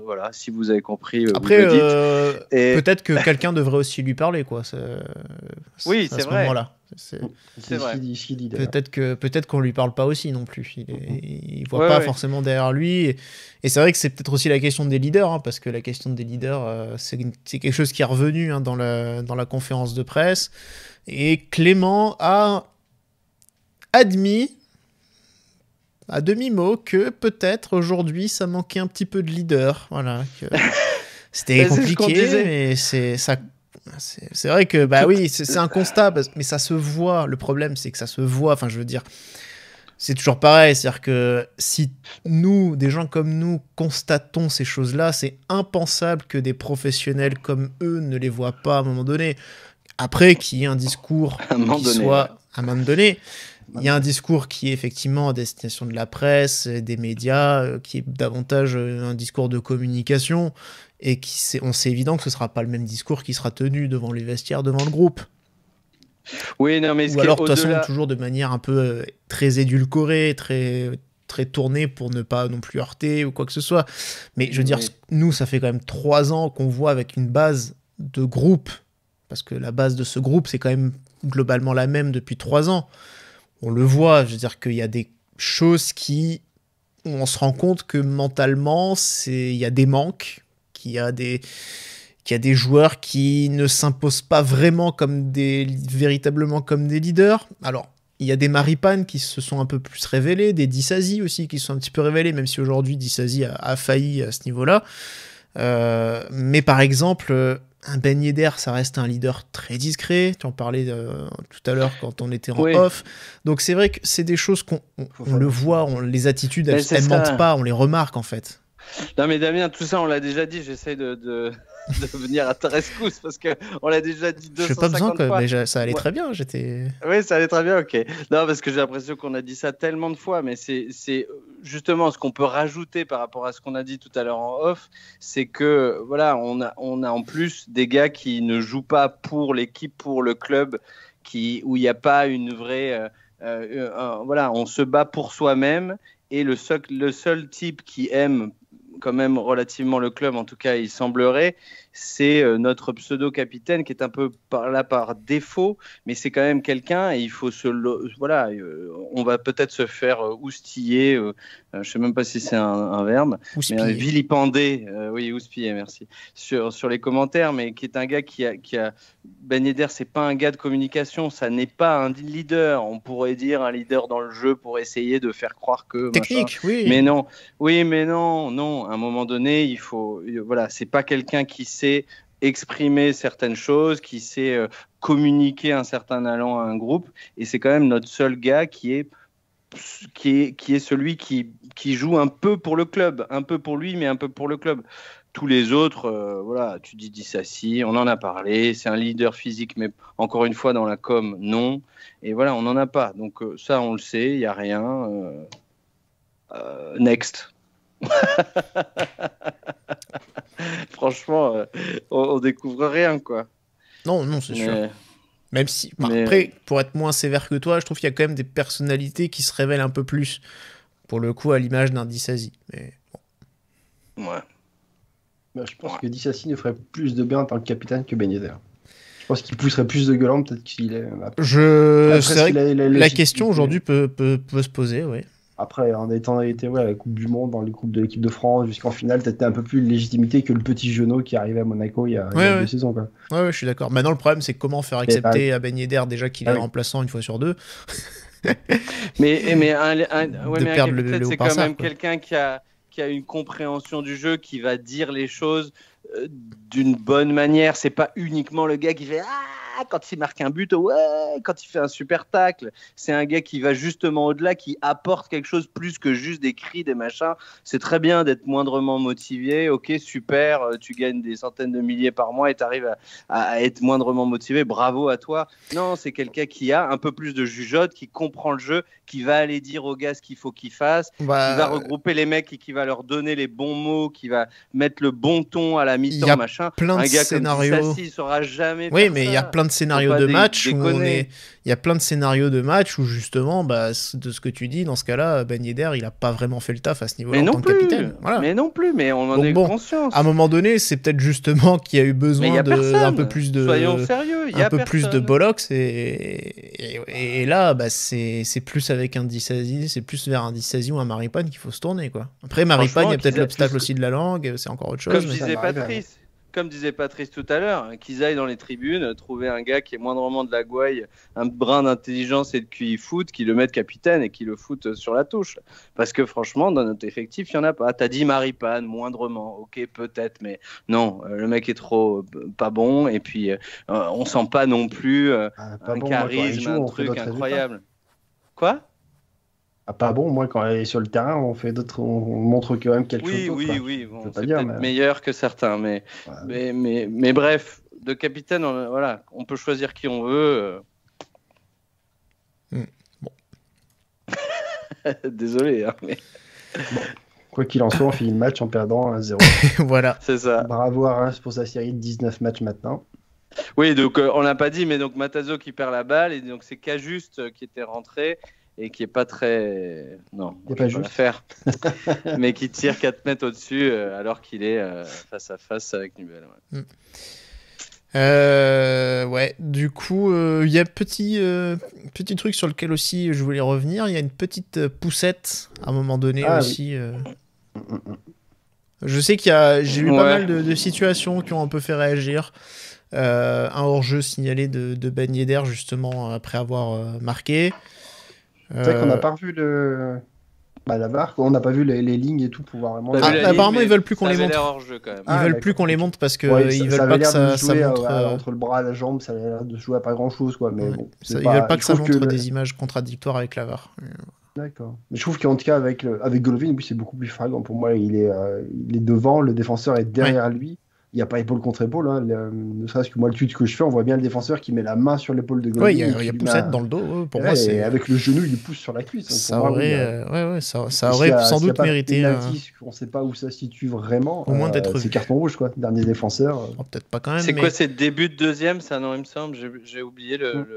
Voilà, si vous avez compris, après, vous le dites. Peut-être que quelqu'un devrait aussi lui parler, quoi. Oui, c'est vrai. C'est vrai. Peut-être qu'on lui parle pas aussi non plus. Il voit pas forcément derrière lui. Et c'est vrai que c'est peut-être aussi la question des leaders, hein, parce que la question des leaders, c'est quelque chose qui est revenu dans la conférence de presse. Et Clément a admis à demi-mot que peut-être aujourd'hui ça manquait un petit peu de leader. Voilà. C'était compliqué, mais c'est vrai que oui, c'est un constat, mais ça se voit. Le problème, c'est que ça se voit. Enfin, je veux dire, c'est toujours pareil. C'est-à-dire que si nous, des gens comme nous, constatons ces choses-là, c'est impensable que des professionnels comme eux ne les voient pas à un moment donné. Après, qu'il y ait un discours à un moment donné, il y a un discours qui est effectivement à destination de la presse, des médias, qui est davantage un discours de communication, et on sait évident que ce ne sera pas le même discours qui sera tenu devant les vestiaires, devant le groupe. Oui, non, mais ou alors de toute façon toujours de manière un peu très édulcorée, très tournée pour ne pas non plus heurter ou quoi que ce soit. Mais je veux dire, nous, ça fait quand même 3 ans qu'on voit avec une base de groupe, parce que la base de ce groupe, c'est quand même globalement la même depuis 3 ans. On le voit, je veux dire qu'il y a des choses où on se rend compte que mentalement, il y a des manques, qu'il y a des joueurs qui ne s'imposent pas vraiment véritablement comme des leaders. Alors, il y a des Maripane qui se sont un peu plus révélés, des Disasi aussi qui se sont un petit peu révélés, même si aujourd'hui Disasi a failli à ce niveau-là. Mais par exemple, un Ben Yedder, ça reste un leader très discret. Tu en parlais tout à l'heure quand on était en off. Donc c'est vrai que c'est des choses qu'on le voit, les attitudes, elles mentent pas, on les remarque en fait. Non mais Damien, tout ça on l'a déjà dit, j'essaie de venir à ta rescousse parce qu'on l'a déjà dit 250 fois. Je n'ai pas besoin, mais ça allait très bien. Oui, ça allait très bien, ok. Non, parce que j'ai l'impression qu'on a dit ça tellement de fois, mais c'est justement ce qu'on peut rajouter par rapport à ce qu'on a dit tout à l'heure en off, c'est que voilà, on a en plus des gars qui ne jouent pas pour l'équipe, pour le club, où il n'y a pas une vraie... voilà, on se bat pour soi-même et le seul type qui aime quand même relativement le club, en tout cas il semblerait, c'est notre pseudo-capitaine qui est un peu là par défaut, mais c'est quand même quelqu'un et il faut voilà, on va peut-être se faire oustiller, je ne sais même pas si c'est un verbe, mais vilipender, oui, houspiller, merci, sur les commentaires, mais qui est un gars qui a Ben Yedder, c'est pas un gars de communication, ça n'est pas un leader, on pourrait dire un leader dans le jeu pour essayer de faire croire que... Technique, machin. Oui, mais non, à un moment donné, il faut... Voilà, c'est pas quelqu'un qui sait exprimer certaines choses, qui sait communiquer un certain allant à un groupe, et c'est quand même notre seul gars qui est celui qui joue un peu pour le club, un peu pour lui, mais un peu pour le club. Tous les autres, voilà, tu dis Disasi, on en a parlé, c'est un leader physique, mais encore une fois, dans la com, non. Et voilà, on n'en a pas. Donc ça, on le sait, il n'y a rien. Next. Franchement, on découvre rien, quoi. Non, c'est sûr. Même si, après, pour être moins sévère que toi, je trouve qu'il y a quand même des personnalités qui se révèlent un peu plus, pour le coup, à l'image d'un Disasi. Mais bon. Ouais. Je pense que Disasi ne ferait plus de bien en tant que capitaine que Ben Yedder. Je pense qu'il pousserait plus de gueulant, peut-être qu'il est... C'est vrai que la question aujourd'hui peut se poser, oui. Après, en ayant été à la Coupe du Monde, dans les coupes de l'équipe de France, jusqu'en finale, peut-être un peu plus de légitimité que le petit Jeunot qui arrivait à Monaco il y a 2 saisons. Quoi. Ouais, je suis d'accord. Maintenant, le problème, c'est comment faire accepter à Ben Yedder déjà qu'il est remplaçant une fois sur 2. mais c'est quand même quelqu'un qui a une compréhension du jeu, qui va dire les choses d'une bonne manière. C'est pas uniquement le gars qui fait quand il marque un but, ouais, quand il fait un super tacle. C'est un gars qui va justement au-delà, qui apporte quelque chose plus que juste des cris, des machins. C'est très bien d'être moindrement motivé. Ok, super, tu gagnes des centaines de milliers par mois et tu arrives à être moindrement motivé. Bravo à toi. Non, c'est quelqu'un qui a un peu plus de jugeote, qui comprend le jeu, qui va aller dire aux gars ce qu'il faut qu'ils fassent, qui va regrouper les mecs et qui va leur donner les bons mots, qui va mettre le bon ton à la mi-temps, machin. Plein de un gars scénarios. comme Dissassi, il saura jamais. Oui, faire mais il ça. y a plein de scénarios de match où il y a plein de scénarios de match où justement, de ce que tu dis, dans ce cas-là, Ben Yedder, il a pas vraiment fait le taf à ce niveau-là en tant que capitaine. Voilà. Mais non plus, mais on en est conscience. À un moment donné, c'est peut-être justement qu'il y a eu besoin d'un peu plus de, soyons sérieux, un peu plus de bollocks et là, c'est plus avec un Dissassi, c'est plus vers un Dissassi ou un Maripane qu'il faut se tourner, quoi. Après Maripane, il y a peut-être l'obstacle aussi de la langue, c'est encore autre chose. Comme disait Patrice tout à l'heure, qu'ils aillent dans les tribunes, trouver un gars qui est moindrement de la gouaille, un brin d'intelligence et de QI foot, qui le mette capitaine et qui le foute sur la touche. Parce que franchement, dans notre effectif, il n'y en a pas. T'as dit Maripane, moindrement, ok, peut-être, mais non, le mec est trop pas bon, et puis on sent pas non plus un charisme, un truc incroyable. Quoi ? Pas bon, moi quand elle est sur le terrain, on montre quand même quelque chose. Oui, bon, c'est peut-être meilleur que certains, mais bref, de capitaine, on peut choisir qui on veut. Bon. Désolé, hein, mais... Bon. Quoi qu'il en soit, on finit le match en perdant 1-0. Voilà. C'est ça. Bravo à Reims pour sa série de 19 matchs maintenant. Oui, donc on l'a pas dit, mais donc Matazo qui perd la balle, et donc c'est Cajuste qui était rentré. Et qui est pas très... Non, on va pas faire. Mais qui tire 4 mètres au-dessus alors qu'il est face à face avec Nubel. Ouais, du coup, il y a petit truc sur lequel aussi je voulais revenir. Il y a une petite poussette à un moment donné aussi. Oui. Je sais j'ai eu pas mal de situations qui ont un peu fait réagir. Un hors-jeu signalé de Ben Yedder justement après avoir marqué. C'est vrai qu'on n'a pas revu la VAR, on n'a pas vu les lignes et tout pour voir vraiment. Apparemment, ils veulent plus qu'on les montre. Ils veulent plus qu'on les montre parce que ils veulent pas que ça montre entre le bras et la jambe, ça a l'air de jouer à pas grand chose, quoi. Mais bon, ils veulent pas que ça montre des images contradictoires avec la VAR. D'accord. Mais je trouve qu'en tout cas avec Golovin, c'est beaucoup plus flagrant. Pour moi, il est devant, le défenseur est derrière lui. Il n'y a pas épaule contre épaule. Hein. Ne serait-ce que moi, le tweet que je fais, on voit bien le défenseur qui met la main sur l'épaule de Golovin. Oui, il y a poussette dans le dos. Pour moi, et avec le genou, il pousse sur la cuisse. Ça aurait sans doute mérité. On ne sait pas où ça se situe vraiment. Au moins d'être vu. C'est carton rouge, quoi. Dernier défenseur. Peut-être pas quand même. C'est quoi, c'est début de deuxième, ça, non, il me semble. J'ai oublié le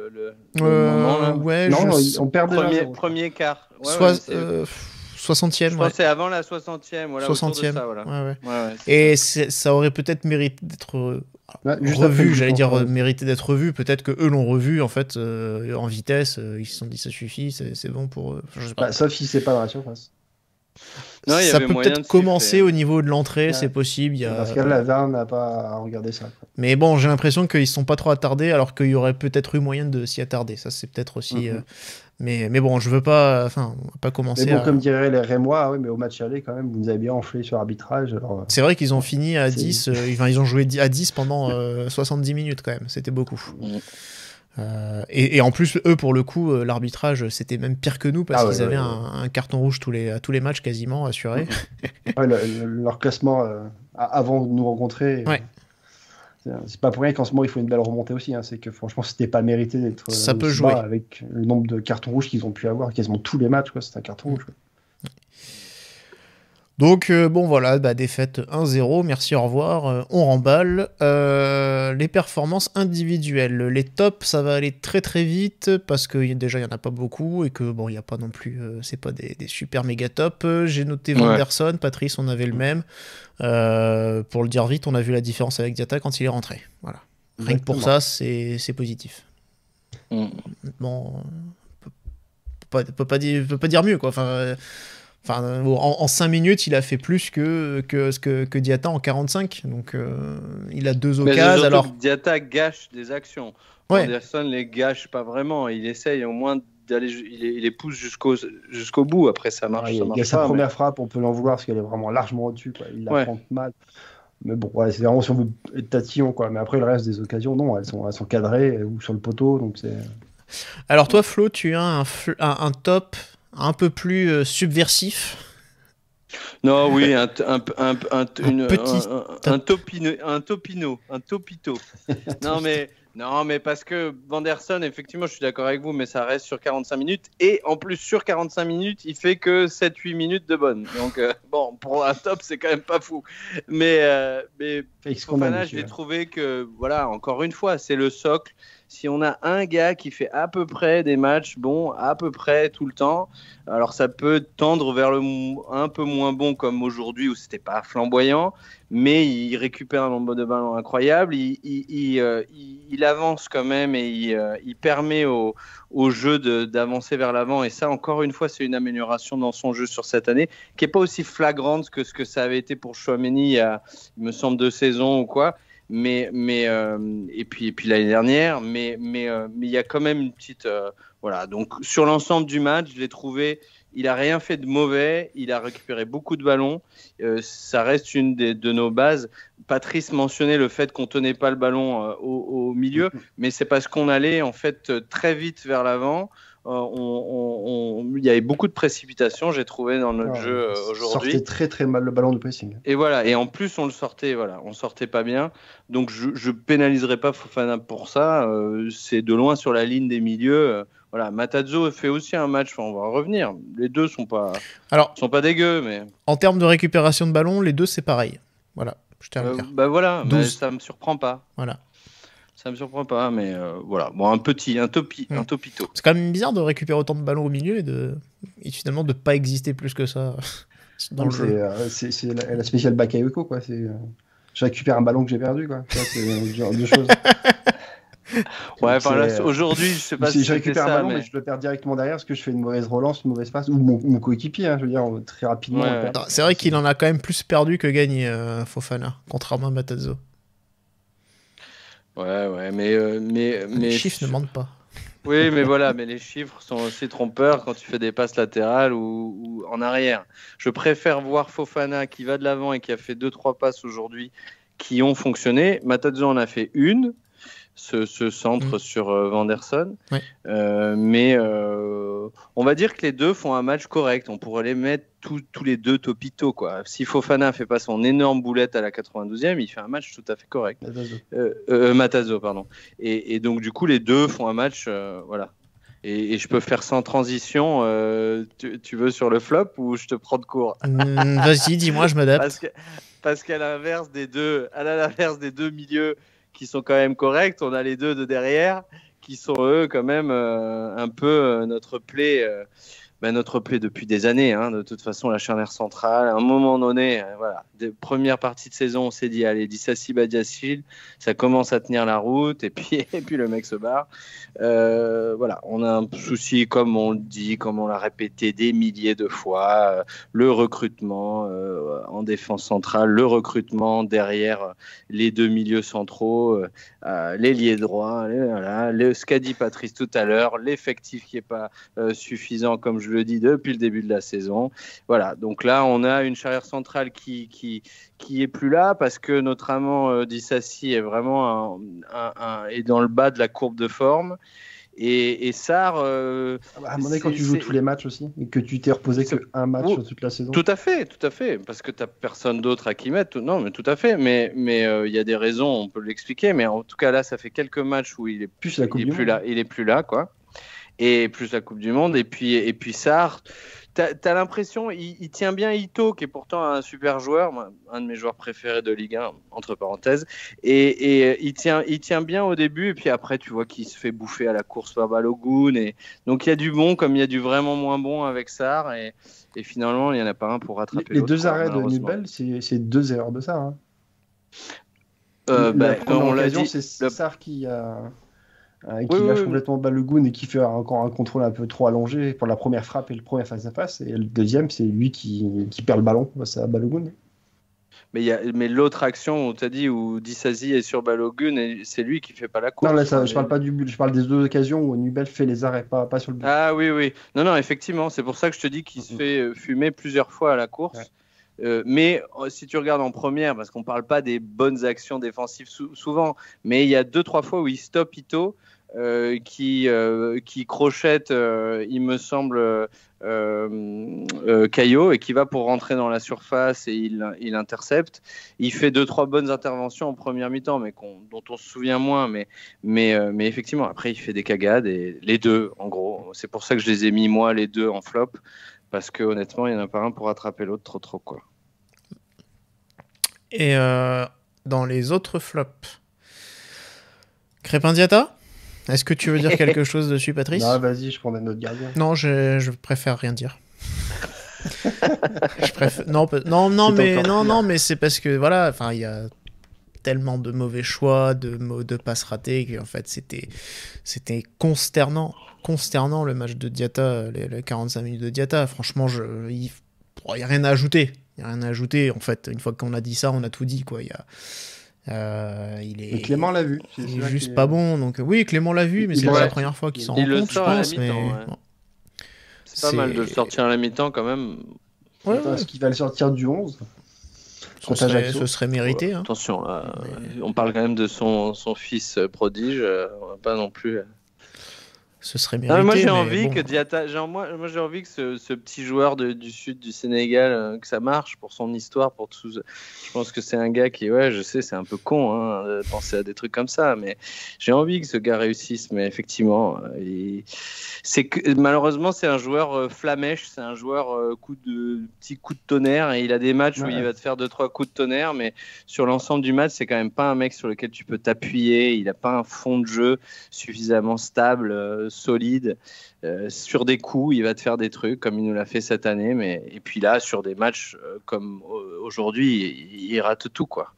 moment, là. Non, on perd premier quart. 60e. Je pense que c'est avant la 60e. Voilà, 60e. Ça, voilà. Ouais. Et ça aurait peut-être mérité d'être revu, j'allais dire mérité d'être revu. Peut-être que eux l'ont revu en fait en vitesse. Ils se sont dit ça suffit, c'est bon pour eux. Enfin, je sais pas. Sauf si c'est pas dans la surface. Non, ça peut peut-être commencer au niveau de l'entrée, c'est possible. Parce que la VAR n'a pas à regarder ça. Quoi. Mais bon, j'ai l'impression qu'ils ne sont pas trop attardés, alors qu'il y aurait peut-être eu moyen de s'y attarder. Ça, c'est peut-être aussi. Mais bon, je veux pas. Enfin, on va pas commencer. Mais bon, comme diraient les Rémois, mais au match aller, quand même, vous nous avez bien enflé sur l'arbitrage. C'est vrai qu'ils ont fini à 10. Ils ont joué à 10 pendant 70 minutes, quand même. C'était beaucoup. Et en plus, eux, pour le coup, l'arbitrage, c'était même pire que nous parce qu'ils avaient un carton rouge à tous les matchs quasiment assurés. Leur classement avant de nous rencontrer. C'est pas pour rien qu'en ce moment il faut une belle remontée aussi. C'est que franchement, c'était pas mérité d'être. Ça peut jouer. Avec le nombre de cartons rouges qu'ils ont pu avoir, quasiment tous les matchs, c'est un carton rouge. Donc bon voilà, défaite 1-0, merci, au revoir, on remballe. Les performances individuelles, les tops, ça va aller très très vite parce que déjà il y en a pas beaucoup et que bon il y a pas non plus, c'est pas des super méga tops. J'ai noté Vanderson, Patrice, on avait le même. Pour le dire vite, on a vu la différence avec Diatta quand il est rentré. Voilà. Rien que pour ça, c'est positif. Bon, peut pas dire mieux quoi. Enfin, en 5 minutes, il a fait plus que Diatta en 45. Donc, il a 2 occasions. Alors, Diatta gâche des actions. Anderson les gâche pas vraiment. Il essaye au moins d'aller. Il les pousse jusqu'au bout. Après, ça marche. Il y a sa première frappe, on peut l'en vouloir parce qu'elle est vraiment largement au-dessus. Il la prend mal. Mais bon, ouais, c'est vraiment si on veut être tatillon, quoi. Mais après, le reste des occasions, non, elles sont cadrées ou sur le poteau, donc c'est... Alors toi, Flo, tu as un top un peu plus subversif. Non, oui, un topito. Non, mais parce que Vanderson, effectivement, je suis d'accord avec vous, mais ça reste sur 45 minutes. Et en plus, sur 45 minutes, il fait que 7-8 minutes de bonne. Donc, bon, pour un top, c'est quand même pas fou. Mais Fofana, je l'ai trouvé que, voilà, encore une fois, c'est le socle. Si on a un gars qui fait à peu près des matchs bons, à peu près tout le temps, alors ça peut tendre vers un peu moins bon comme aujourd'hui où c'était pas flamboyant, mais il récupère un nombre de ballons incroyable, il avance quand même et il permet au jeu d'avancer vers l'avant. Et ça, encore une fois, c'est une amélioration dans son jeu sur cette année, qui n'est pas aussi flagrante que ce que ça avait été pour Chouameni il me semble 2 saisons ou quoi. Et puis l'année dernière, mais il y a quand même une petite voilà. Donc sur l'ensemble du match, je l'ai trouvé, il a rien fait de mauvais, il a récupéré beaucoup de ballons, ça reste une de nos bases. Patrice mentionnait le fait qu'on tenait pas le ballon au milieu, mais c'est parce qu'on allait en fait très vite vers l'avant. Il y avait beaucoup de précipitations, j'ai trouvé, dans notre jeu aujourd'hui. On sortait très très mal le ballon de pressing. Et voilà, et en plus on sortait pas bien. Donc je pénaliserai pas Fofana pour ça. C'est de loin sur la ligne des milieux. Voilà, Matarazzo fait aussi un match. On va revenir. Les deux sont pas dégueux, mais en termes de récupération de ballon, les deux c'est pareil. Voilà, je tiens à le dire. Bah voilà, ça me surprend pas. Voilà. Ça me surprend pas, mais voilà. Bon, un topito. C'est quand même bizarre de récupérer autant de ballons au milieu et finalement de pas exister plus que ça dans le jeu. C'est la spéciale Bakayoko, quoi. Je récupère un ballon que j'ai perdu, quoi. C'est le genre de choses. Ouais, enfin là, aujourd'hui, je sais pas si je récupère un ballon, mais je le perds directement derrière parce que je fais une mauvaise relance, une mauvaise passe, ou mon coéquipier, hein, je veux dire, très rapidement. Ouais. Non, c'est vrai qu'il en a quand même plus perdu que gagné, Fofana, contrairement à Matarazzo. Ouais, mais les chiffres ne mentent pas. Oui, mais voilà, mais les chiffres sont aussi trompeurs quand tu fais des passes latérales ou en arrière. Je préfère voir Fofana qui va de l'avant et qui a fait 2-3 passes aujourd'hui qui ont fonctionné. Matarazzo en a fait une, ce centre sur Vanderson. Ouais. Mais on va dire que les deux font un match correct. On pourrait les mettre tous les deux topito, quoi. Si Fofana fait pas son énorme boulette à la 92e, il fait un match tout à fait correct. Matarazzo, pardon. Et donc du coup, les deux font un match, voilà. Et je peux faire sans transition. Tu veux sur le flop ou je te prends de court? Vas-y, dis-moi, je m'adapte. Parce qu'à l'inverse des deux milieux qui sont quand même corrects, on a les deux de derrière qui sont eux quand même un peu notre plaie depuis des années, hein. De toute façon, la charnière centrale, à un moment donné, voilà, première partie de saison, on s'est dit allez, Disasi Badiashile, ça commence à tenir la route, et puis le mec se barre. Voilà, on a un souci, comme on le dit, comme on l'a répété des milliers de fois, le recrutement en défense centrale, le recrutement derrière les deux milieux centraux, l'ailier droit, ce qu'a dit Patrice tout à l'heure, l'effectif qui n'est pas suffisant, comme je le dis depuis le début de la saison. Voilà, donc là on a une charnière centrale qui est plus là parce que notre amant Disasi est vraiment est dans le bas de la courbe de forme. Et Sarr, à mon avis, quand tu joues tous les matchs aussi et que tu t'es reposé qu'un match sur toute la saison. Tout à fait, parce que tu n'as personne d'autre à qui mettre. Non, mais tout à fait. Mais il y a des raisons, on peut l'expliquer. Mais en tout cas là, ça fait quelques matchs où il est plus là, quoi. Et plus la Coupe du Monde. Et puis Sarr, t'as l'impression, il tient bien Ito, qui est pourtant un super joueur, un de mes joueurs préférés de Ligue 1, entre parenthèses. Et il tient bien au début, et puis après, tu vois qu'il se fait bouffer à la course par Balogun. Et donc il y a du bon, comme il y a du vraiment moins bon avec Sarr. Et finalement, il n'y en a pas un pour rattraper les deux arrêts de Nubel, c'est 2 erreurs de Sarr. Hein. On l'a dit, c'est Sarr qui lâche complètement Balogun et qui fait encore un contrôle un peu trop allongé pour la première frappe et le premier face-à-face. Et le deuxième, c'est lui qui perd le ballon face à Balogun. Mais l'autre action, on t'a dit, où Disasi est sur Balogun, et c'est lui qui fait pas la course. Non, là, je parle pas du but, je parle des deux occasions où Nubel fait les arrêts, pas sur le but. Ah oui. Non, effectivement, c'est pour ça que je te dis qu'il se fait fumer plusieurs fois à la course. Mais si tu regardes en première, parce qu'on parle pas des bonnes actions défensives souvent, mais il y a 2-3 fois où il stoppe Ito, qui crochette, il me semble, Caillot, et qui va pour rentrer dans la surface et il intercepte. Il fait 2-3 bonnes interventions en première mi-temps, mais dont on se souvient moins. Mais effectivement, après, il fait des cagades, et les deux, en gros. C'est pour ça que je les ai mis, moi, les deux en flop, parce que honnêtement, il n'y en a pas un pour rattraper l'autre, trop, quoi. Et dans les autres flops, Crépin Diatta, est-ce que tu veux dire quelque chose dessus, Patrice? Non, vas-y, je prends un autre gardien. Non, je préfère rien dire. Non, mais c'est parce que voilà, enfin, il y a tellement de mauvais choix, de passes ratées, qu'en fait, c'était consternant le match de Diatta, les 45 minutes de Diatta. Franchement, il n'y a rien à ajouter. Il n'y a rien à ajouter. En fait, une fois qu'on a dit ça, on a tout dit, quoi. Mais Clément l'a vu. Il est juste pas bon. Donc oui, Clément l'a vu, mais c'est pas la première fois qu'il s'en rend compte, je pense. Mais bon. C'est pas mal de le sortir à la mi-temps quand même. Ouais, Est-ce qu'il va le sortir du 11 ce serait mérité. Hein. Attention, on parle quand même de son fils prodige. On va pas non plus. Ce serait mérité. Moi j'ai envie que Diatta, moi j'ai envie que ce petit joueur du sud du Sénégal, que ça marche pour son histoire, pour tout. Je pense que c'est un gars qui, je sais, c'est un peu con de penser à des trucs comme ça, mais j'ai envie que ce gars réussisse. Mais effectivement, malheureusement c'est un joueur flamèche, c'est un joueur petit coup de tonnerre, et il a des matchs où il va te faire 2-3 coups de tonnerre, mais sur l'ensemble du match c'est quand même pas un mec sur lequel tu peux t'appuyer. Il a pas un fond de jeu suffisamment stable, solide. Sur des coups il va te faire des trucs comme il nous l'a fait cette année, et puis là sur des matchs comme aujourd'hui il rate tout, quoi.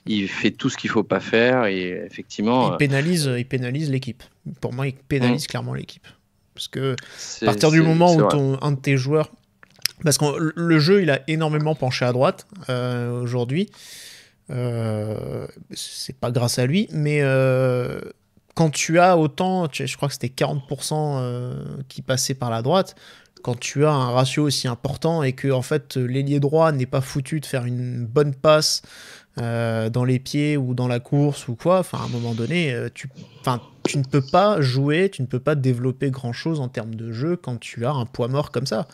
Il fait tout ce qu'il faut pas faire, et effectivement il pénalise l'équipe. Pour moi il pénalise clairement l'équipe, parce que à partir du moment où un de tes joueurs, parce que le jeu il a énormément penché à droite aujourd'hui, c'est pas grâce à lui, mais quand tu as autant, je crois que c'était 40% qui passaient par la droite, quand tu as un ratio aussi important et que en fait l'ailier droit n'est pas foutu de faire une bonne passe dans les pieds ou dans la course ou quoi, enfin à un moment donné, tu ne peux pas jouer, tu ne peux pas développer grand chose en termes de jeu quand tu as un poids mort comme ça.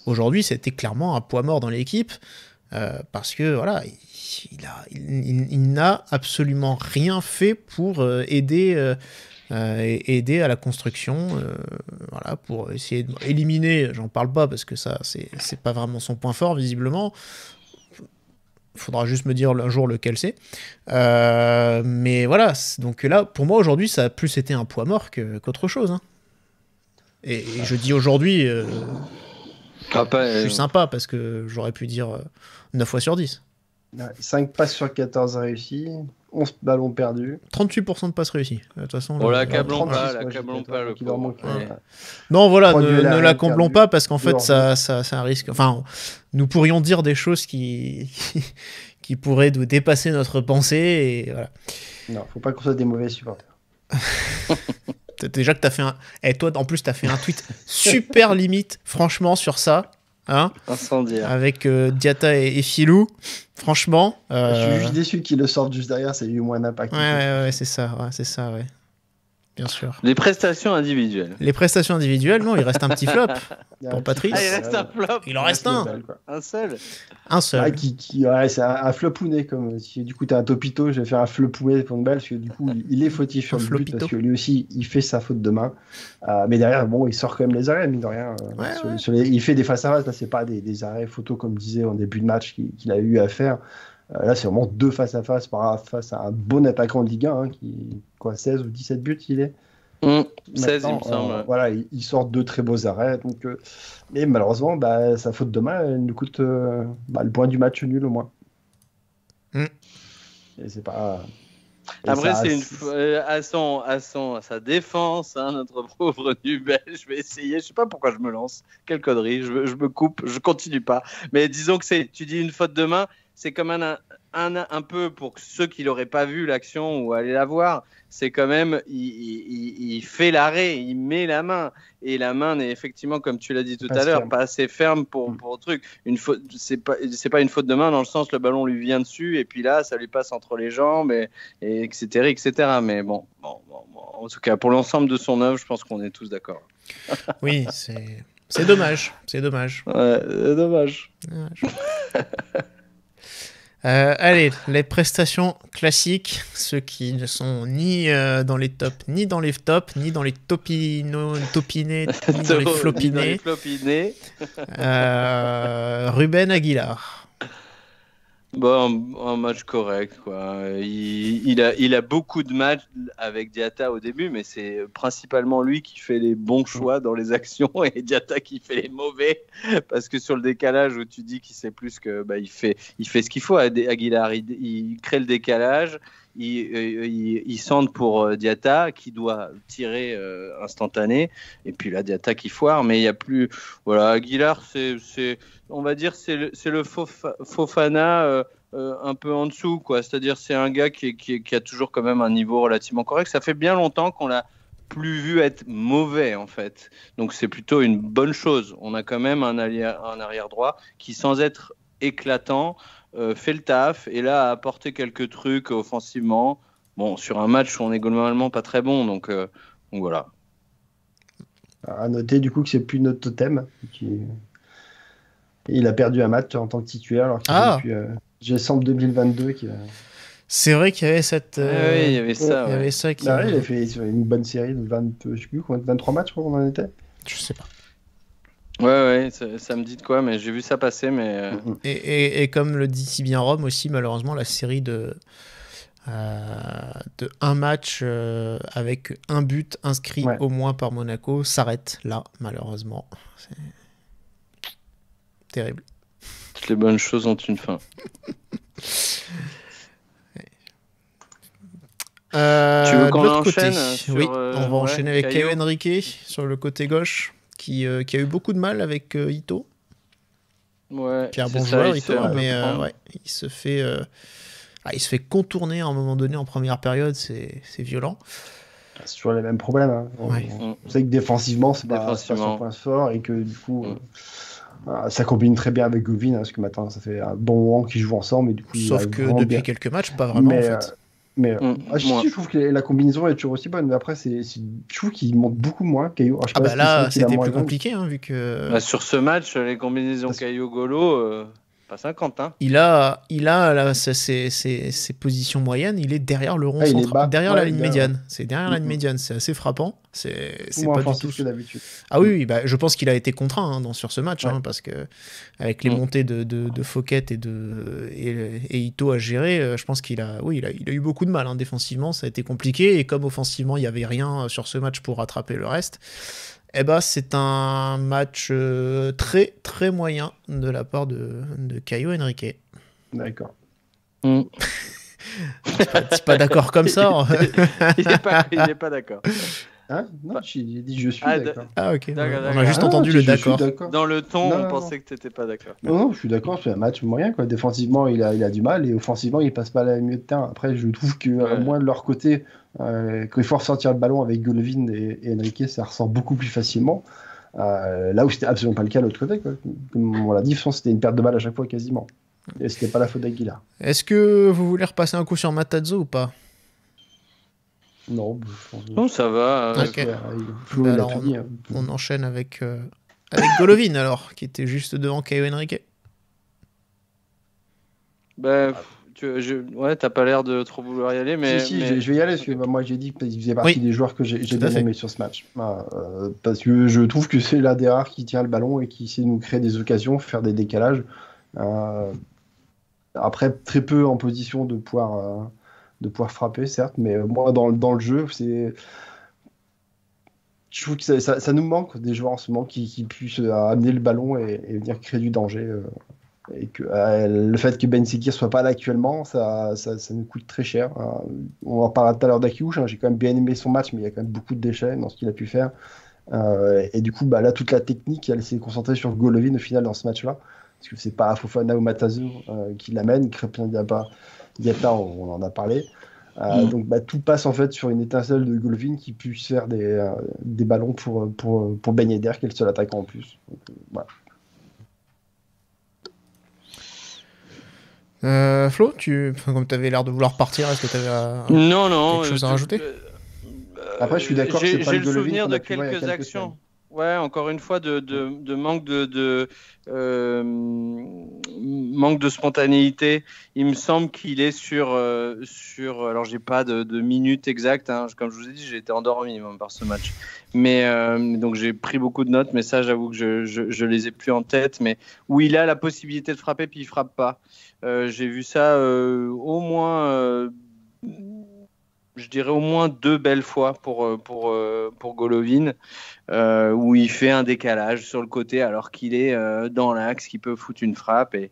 Aujourd'hui, c'était clairement un poids mort dans l'équipe, parce que voilà, il n'a absolument rien fait pour aider à la construction, voilà, pour essayer d'éliminer, j'en parle pas parce que ça c'est pas vraiment son point fort visiblement. Il faudra juste me dire un jour lequel c'est. Mais voilà, donc là, pour moi aujourd'hui, ça a plus été un poids mort qu'autre chose. Hein. Et je dis aujourd'hui, je suis sympa parce que j'aurais pu dire 9 fois sur 10. 5 passes sur 14 réussies, 11 ballons perdus. 38% de passes réussies. De toute façon, l'accablons pas. Non, voilà, ne l'accomblons pas parce qu'en fait, ça risque. Enfin, nous pourrions dire des choses qui pourraient nous dépasser notre pensée, et voilà. Non, faut pas qu'on soit des mauvais supporters. Déjà que t'as fait un. Et toi, en plus, t'as fait un tweet super limite, franchement, sur ça. Hein, incendiaire. Avec Diatta et Filou, franchement. Je suis juste déçu qu'ils le sortent juste derrière, ça a eu moins d'impact. Ouais, c'est ça, ouais. Bien sûr. Les prestations individuelles. Non, il reste un petit flop pour Patrice. Il reste un flop. Il en reste un. Un seul. C'est un flopounet, comme si du coup t'as un Topito, je vais faire un flopounet pour une balle, parce que du coup il est fautif sur le but, parce que lui aussi il fait sa faute de main. Mais derrière, bon, il sort quand même les arrêts, mine de rien. Il fait des face à face, là c'est pas des arrêts photos comme disait en début de match qu'il a eu à faire. Là, c'est vraiment 2 face à face face à un bon attaquant de Ligue 1, qui 16 ou 17 buts il est. 16, il me semble. Voilà, il sort 2 très beaux arrêts. Donc, mais malheureusement, sa faute de main, elle nous coûte le point du match nul au moins. Et c'est pas. Après, à sa défense, notre pauvre Nubel, je vais essayer. Je sais pas pourquoi je me lance. Quelle connerie. Je me coupe, je continue pas. Mais disons que tu dis une faute de main, c'est comme un peu pour ceux qui l'auraient pas vu l'action ou aller la voir, c'est quand même il fait l'arrêt, il met la main et la main n'est effectivement, comme tu l'as dit tout à l'heure, pas assez ferme pour le truc. Une faute, c'est pas une faute de main dans le sens le ballon lui vient dessus et puis là ça lui passe entre les jambes et etc. Mais bon, en tout cas pour l'ensemble de son œuvre, je pense qu'on est tous d'accord. Oui, c'est dommage. C'est dommage. Ouais, c'est dommage. Allez, les prestations classiques, ceux qui ne sont ni dans les tops, ni dans les tops, ni dans les topinés, ni dans les flopinés. Ruben Aguilar. Bon, un match correct, quoi. Il a beaucoup de matchs avec Diatta au début, mais c'est principalement lui qui fait les bons choix dans les actions et Diatta qui fait les mauvais. Parce que sur le décalage où tu dis qu'il sait plus que, il fait ce qu'il faut. Aguilar, il crée le décalage, il centre pour Diatta qui doit tirer instantané. Et puis là, Diatta qui foire, mais il y a plus. Voilà, Aguilar, on va dire c'est le Fofana un peu en dessous, quoi. C'est-à-dire c'est un gars qui a toujours quand même un niveau relativement correct. Ça fait bien longtemps qu'on l'a plus vu être mauvais en fait. Donc c'est plutôt une bonne chose. On a quand même un arrière droit qui, sans être éclatant, fait le taf et là a apporté quelques trucs offensivement. Bon, sur un match où on est globalement pas très bon, donc voilà. À noter du coup que c'est plus notre totem. Il a perdu un match en tant que titulaire alors qu'il depuis décembre 2022. C'est vrai qu'il y avait cette. Oui, il y avait ça. Il y avait ça qui. Il a fait une bonne série de 23 matchs, je crois qu'on en était. Je sais pas. Ouais, ça me dit de quoi, mais j'ai vu ça passer. Mais... Et comme le dit si bien Rome aussi, malheureusement, la série de un match avec un but inscrit au moins par Monaco s'arrête là, malheureusement. C'est terrible. Toutes les bonnes choses ont une fin. Tu veux qu'on enchaîne sur, Oui, on va enchaîner avec Caio Henrique sur le côté gauche, qui a eu beaucoup de mal avec Ito. Ouais, qui est un bon joueur, Ito, mais il se fait contourner à un moment donné en première période, c'est violent. C'est toujours les mêmes problèmes. Hein. On sait que défensivement, c'est pas son point fort et que du coup, ça combine très bien avec Golovin, parce que maintenant, ça fait un bon moment qu'ils jouent ensemble. Et du coup, sauf que depuis quelques matchs, pas vraiment en fait. Je trouve que la combinaison est toujours aussi bonne, mais après, je trouve qu'il monte beaucoup moins. Caio. Là, c'était plus compliqué, hein, vu que. Sur ce match, les combinaisons Caio-Golo. 50, hein. Il a là, ses positions moyennes, il est derrière le rond central, derrière la ligne médiane. C'est derrière la ligne médiane, c'est assez frappant. C'est pas du tout que d'habitude. Ah oui, je pense qu'il a été contraint sur ce match, parce que avec les montées de Fouquet et Ito à gérer, je pense qu'il a eu beaucoup de mal défensivement, ça a été compliqué, et comme offensivement il y avait rien sur ce match pour rattraper le reste. C'est un match très très moyen de la part de Caio Henrique. D'accord. T'es pas d'accord comme ça. Il est pas d'accord. Hein? Non, j'ai dit je suis d'accord. Ah ok. On a juste entendu le d'accord. Dans le ton, on pensait que t'étais pas d'accord. Non, je suis d'accord, c'est un match moyen, quoi. Défensivement, il a du mal et offensivement, il passe pas la milieu de terrain. Après, je trouve que moins de leur côté, quand il faut ressortir le ballon avec Golovin et Henrique, ça ressort beaucoup plus facilement. Là où c'était absolument pas le cas de l'autre côté, quoi. Comme on l'a dit, c'était une perte de balle à chaque fois quasiment. Et c'était pas la faute d'Aguilar. Est-ce que vous voulez repasser un coup sur Matarazzo ou pas? Non, ça va. Okay. On enchaîne avec Golovin alors, qui était juste devant Caio Henrique. T'as pas l'air de trop vouloir y aller, mais... Je vais y aller, parce que moi j'ai dit qu'il faisait partie des joueurs que j'ai bien aimé sur ce match. Parce que je trouve que c'est l'un des rares qui tient le ballon et qui sait nous créer des occasions, faire des décalages. Après, très peu en position de pouvoir frapper, certes, mais moi, dans le jeu, je trouve que ça nous manque des joueurs en ce moment qui puissent amener le ballon et venir créer du danger. Et que le fait que Ben Sekir soit pas là actuellement, ça nous coûte très cher. On en parlera tout à l'heure d'Akiouche, j'ai quand même bien aimé son match, mais il y a quand même beaucoup de déchets dans ce qu'il a pu faire. Et du coup, là, toute la technique, elle s'est concentrée sur Golovin au final dans ce match-là. parce que c'est pas Fofana ou Matazo qui l'amène. Crépin Diatta, on en a parlé. Donc tout passe en fait sur une étincelle de Golovin qui puisse faire des ballons pour Ben Yedder, qui est le seul attaquant en plus. Donc, voilà. Flo, comme tu avais l'air de vouloir partir, est-ce que tu avais Non, quelque chose à rajouter? Après, je suis d'accord que c'est pas j'ai le le Golovin souvenir qu'on de a pu voir il y a quelques quelques actions. semaines. Ouais, encore une fois, de manque manque de spontanéité. Il me semble qu'il est sur alors j'ai pas de minutes exactes, hein. Comme je vous ai dit, j'ai été endormi moi, par ce match. Mais donc j'ai pris beaucoup de notes, mais ça, j'avoue que je les ai plus en tête. Mais où il a la possibilité de frapper, puis il frappe pas. J'ai vu ça au moins. Je dirais au moins 2 belles fois pour Golovin, où il fait un décalage sur le côté alors qu'il est dans l'axe, qu'il peut foutre une frappe. Et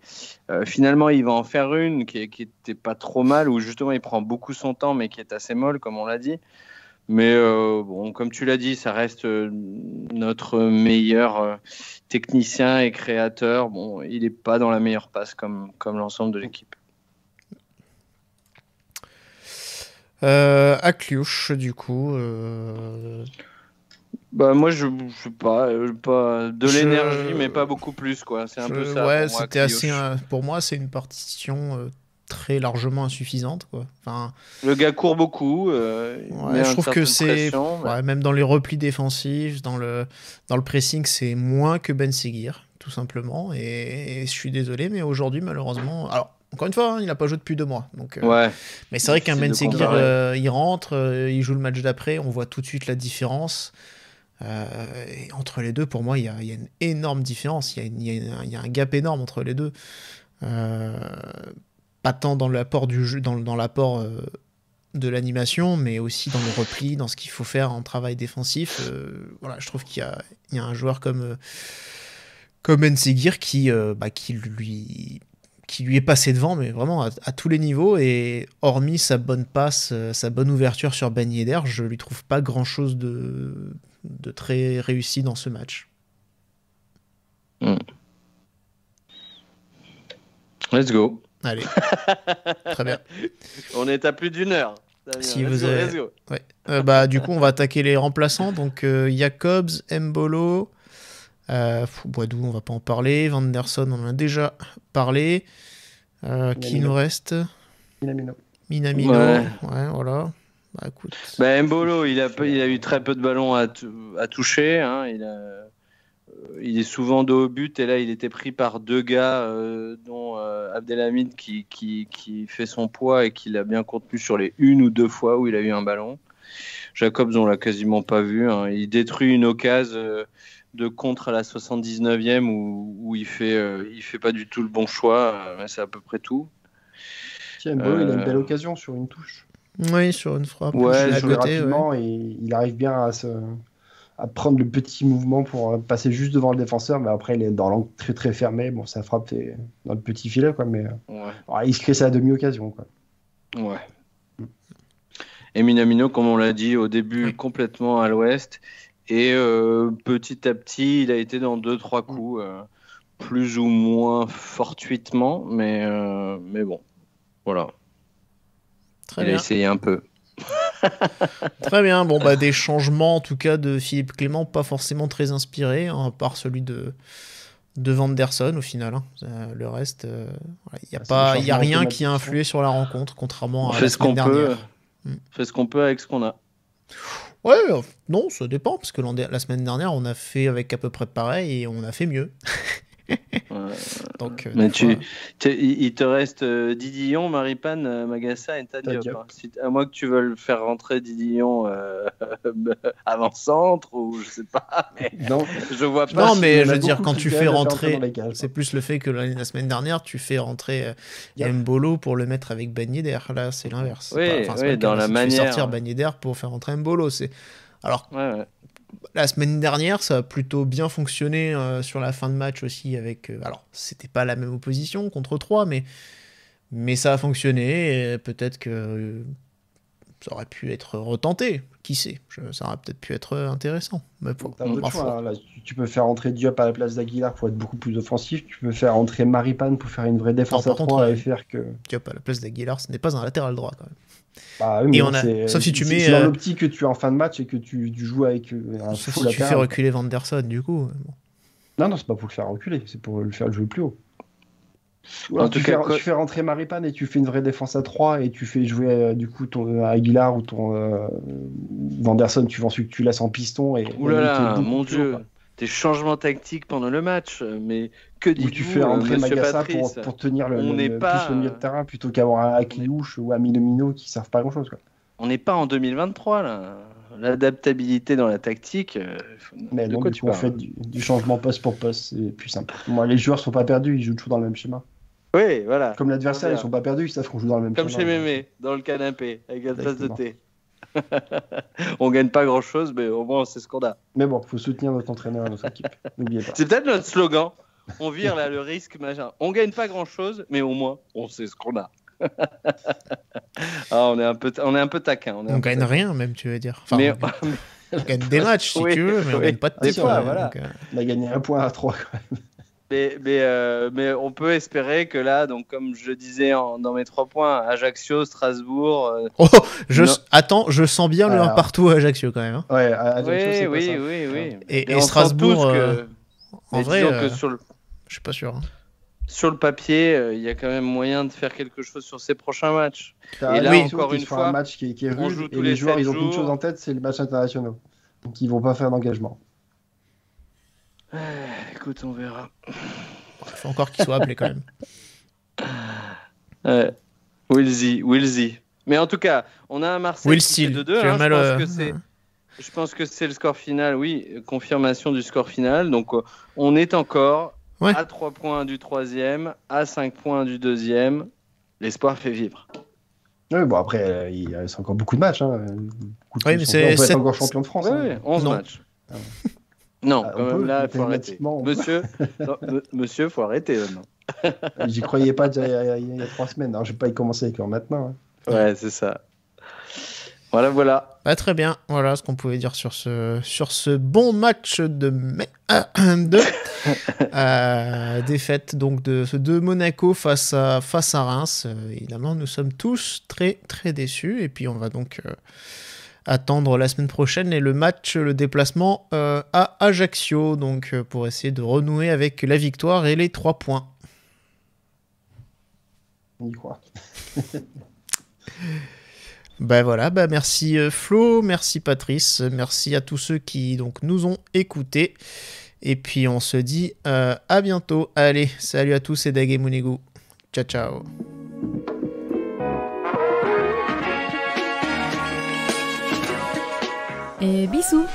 finalement, il va en faire une qui était pas trop mal, où justement il prend beaucoup son temps, mais qui est assez molle, comme on l'a dit. Mais bon, comme tu l'as dit, ça reste notre meilleur technicien et créateur. Bon, il n'est pas dans la meilleure passe comme l'ensemble de l'équipe. À Cluj, du coup. Moi, je sais pas de l'énergie, mais pas beaucoup plus, quoi. C'est un peu ça. Ouais, pour moi, c'était assez. Pour moi, c'est une partition très largement insuffisante, quoi. Enfin, le gars court beaucoup. je trouve que c'est même dans les replis défensifs, dans le pressing, c'est moins que Ben Seguir, tout simplement. Et je suis désolé, mais aujourd'hui, malheureusement, alors. Encore une fois, il n'a pas joué depuis 2 mois. Donc, mais c'est vrai qu'un Ben Seguir, il rentre, il joue le match d'après, on voit tout de suite la différence. Et entre les deux, pour moi, il y a une énorme différence. Il y a un gap énorme entre les deux. Pas tant dans l'apport du jeu, dans l'apport de l'animation, mais aussi dans le repli, dans ce qu'il faut faire en travail défensif. Voilà, je trouve qu'il y a un joueur comme Ben Seguir qui lui est passé devant, mais vraiment à tous les niveaux, et hormis sa bonne passe, sa bonne ouverture sur Ben Yedder, je lui trouve pas grand-chose de très réussi dans ce match. Let's go. Allez, très bien. On est à plus d'1 heure. Si vous avez... ouais. Du coup, on va attaquer les remplaçants. Donc, Jacobs, Mbolo... Boadou, on va pas en parler. Vanderson, on en a déjà parlé. Qui nous reste? Minamino. Ouais, voilà. Écoute. Mbolo, il a eu très peu de ballons à toucher. Hein. Il est souvent dos au but, et là, il était pris par 2 gars, dont Abdelhamid qui fait son poids et qui l'a bien contenu sur les 1 ou 2 fois où il a eu un ballon. Jacobs, on l'a quasiment pas vu. Hein. Il détruit une occasion de contre à la 79e où il fait pas du tout le bon choix, mais c'est à peu près tout. Tiens, Mbolo, il a une belle occasion sur une touche. Oui, sur une frappe. Il joue rapidement, et il arrive bien à prendre le petit mouvement pour passer juste devant le défenseur, mais après il est dans l'angle très très fermé. Bon, sa frappe est dans le petit filet, quoi, mais il se crée sa demi-occasion, quoi. Ouais. Et Minamino, comme on l'a dit au début, complètement à l'ouest. Et petit à petit, il a été dans 2-3 coups, plus ou moins fortuitement, mais bon, voilà. Très il bien. A essayé un peu. Très bien. Bon, des changements en tout cas de Philippe Clément, pas forcément très inspirés, hein, à part celui de Vanderson au final. Hein. Le reste, il n'y a rien qui a influé sur la rencontre, contrairement à la semaine dernière. On fait ce qu'on peut avec ce qu'on a. Ouais, non, ça dépend, parce que la semaine dernière, on a fait avec à peu près pareil et on a fait mieux. Donc, mais il te reste Didillon, Maripane, Magassa et Tadiop. À moins que tu veuilles faire rentrer Didillon avant-centre, ou je sais pas, mais non, je vois pas. Non, mais je veux dire, quand tu fais rentrer, c'est plus le fait que la semaine dernière, tu fais rentrer Mbolo pour le mettre avec Ben Yedder. Là, c'est l'inverse. Oui, dans la manière. Tu fais sortir Ben Yedder pour faire rentrer Mbolo. Alors, la semaine dernière, ça a plutôt bien fonctionné sur la fin de match aussi. Alors, c'était pas la même opposition contre 3, mais ça a fonctionné. Et peut-être que ça aurait pu être retenté, qui sait, ça aurait peut-être pu être intéressant. Mais T'as d'autres choix, hein, là. Tu peux faire entrer Diop à la place d'Aguilar pour être beaucoup plus offensif, tu peux faire entrer Maripane pour faire une vraie défense à 3 et faire que... Diop à la place d'Aguilar, ce n'est pas un latéral droit quand même. Bah, oui, et sauf si tu mets... C'est dans l'optique que tu es en fin de match et que tu joues avec un sauf fou si latéral. tu fais reculer Vanderson du coup. Bon. Non, c'est pas pour le faire reculer, c'est pour le faire jouer plus haut. Tu fais rentrer Maripane et tu fais une vraie défense à 3 et tu fais jouer du coup ton Aguilar ou ton Vanderson, tu laisses en piston. Oulala, mon Dieu, tes changements tactiques pendant le match, mais que dites-vous, tu fais rentrer Magassa pour tenir le milieu de terrain plutôt qu'avoir un Akilouche ou un Minomino qui servent pas à grand chose. Quoi. On n'est pas en 2023 là. L'adaptabilité dans la tactique. Mais donc, du coup, on fait du changement poste pour poste, c'est plus simple. Moi, les joueurs sont pas perdus, ils jouent toujours dans le même schéma. Oui, voilà. Comme l'adversaire, ils sont pas perdus, ils savent qu'on joue dans le même schéma. Comme chez Mémé, dans le canapé, avec la tasse de thé. On gagne pas grand chose, mais au moins c'est ce qu'on a. Mais bon, faut soutenir notre entraîneur et notre équipe. N'oubliez pas. C'est peut-être notre slogan. On vire là le risque, machin. On gagne pas grand chose, mais au moins on sait ce qu'on a. On est un peu taquin. On gagne rien, même, tu veux dire. Enfin, on gagne des matchs si tu veux, mais on gagne pas de des points. Voilà. Donc, on a gagné 1 point à 3 quand même. Mais on peut espérer que là, donc comme je disais dans mes 3 points, Ajaccio, Strasbourg. Attends, je sens bien le 1 partout à Ajaccio quand même. Hein. Ouais, Ajaccio, oui. Et Strasbourg, en vrai, je suis pas sûr. Hein. Sur le papier, il y a quand même moyen de faire quelque chose sur ces prochains matchs. Et là, encore une fois, un match qui est rude et les joueurs, ils ont qu'une chose en tête, c'est le match international. Donc ils vont pas faire d'engagement. Écoute, on verra. Il faut encore qu'il soit appelé quand même. Willzy. Mais en tout cas, on a un Marseille qui fait 2-2. Je pense que c'est le score final, oui. Confirmation du score final. Donc, on est encore à 3 points du 3e, à 5 points du 2e. L'espoir fait vivre. Oui, bon, après, il reste encore beaucoup de matchs. Hein. Oui, mais on peut être encore champion de France. Oui, 11 matchs. Non, quand même, là, il faut arrêter. Monsieur, faut arrêter maintenant. J'y croyais pas déjà il y a 3 semaines. Alors, je vais pas y commencer avec maintenant. Hein. Ouais, c'est ça. Voilà. Bah, très bien. Voilà ce qu'on pouvait dire sur ce bon match de défaite donc de Monaco face à Reims. Évidemment, nous sommes tous très très déçus. Et puis, on va donc attendre la semaine prochaine et le déplacement à Ajaccio, donc pour essayer de renouer avec la victoire et les 3 points. On y croit. Voilà, merci Flo, merci Patrice, merci à tous ceux qui donc nous ont écoutés. Et puis on se dit à bientôt. Allez, salut à tous et Dage Mounegou. Ciao ciao. Et bisous.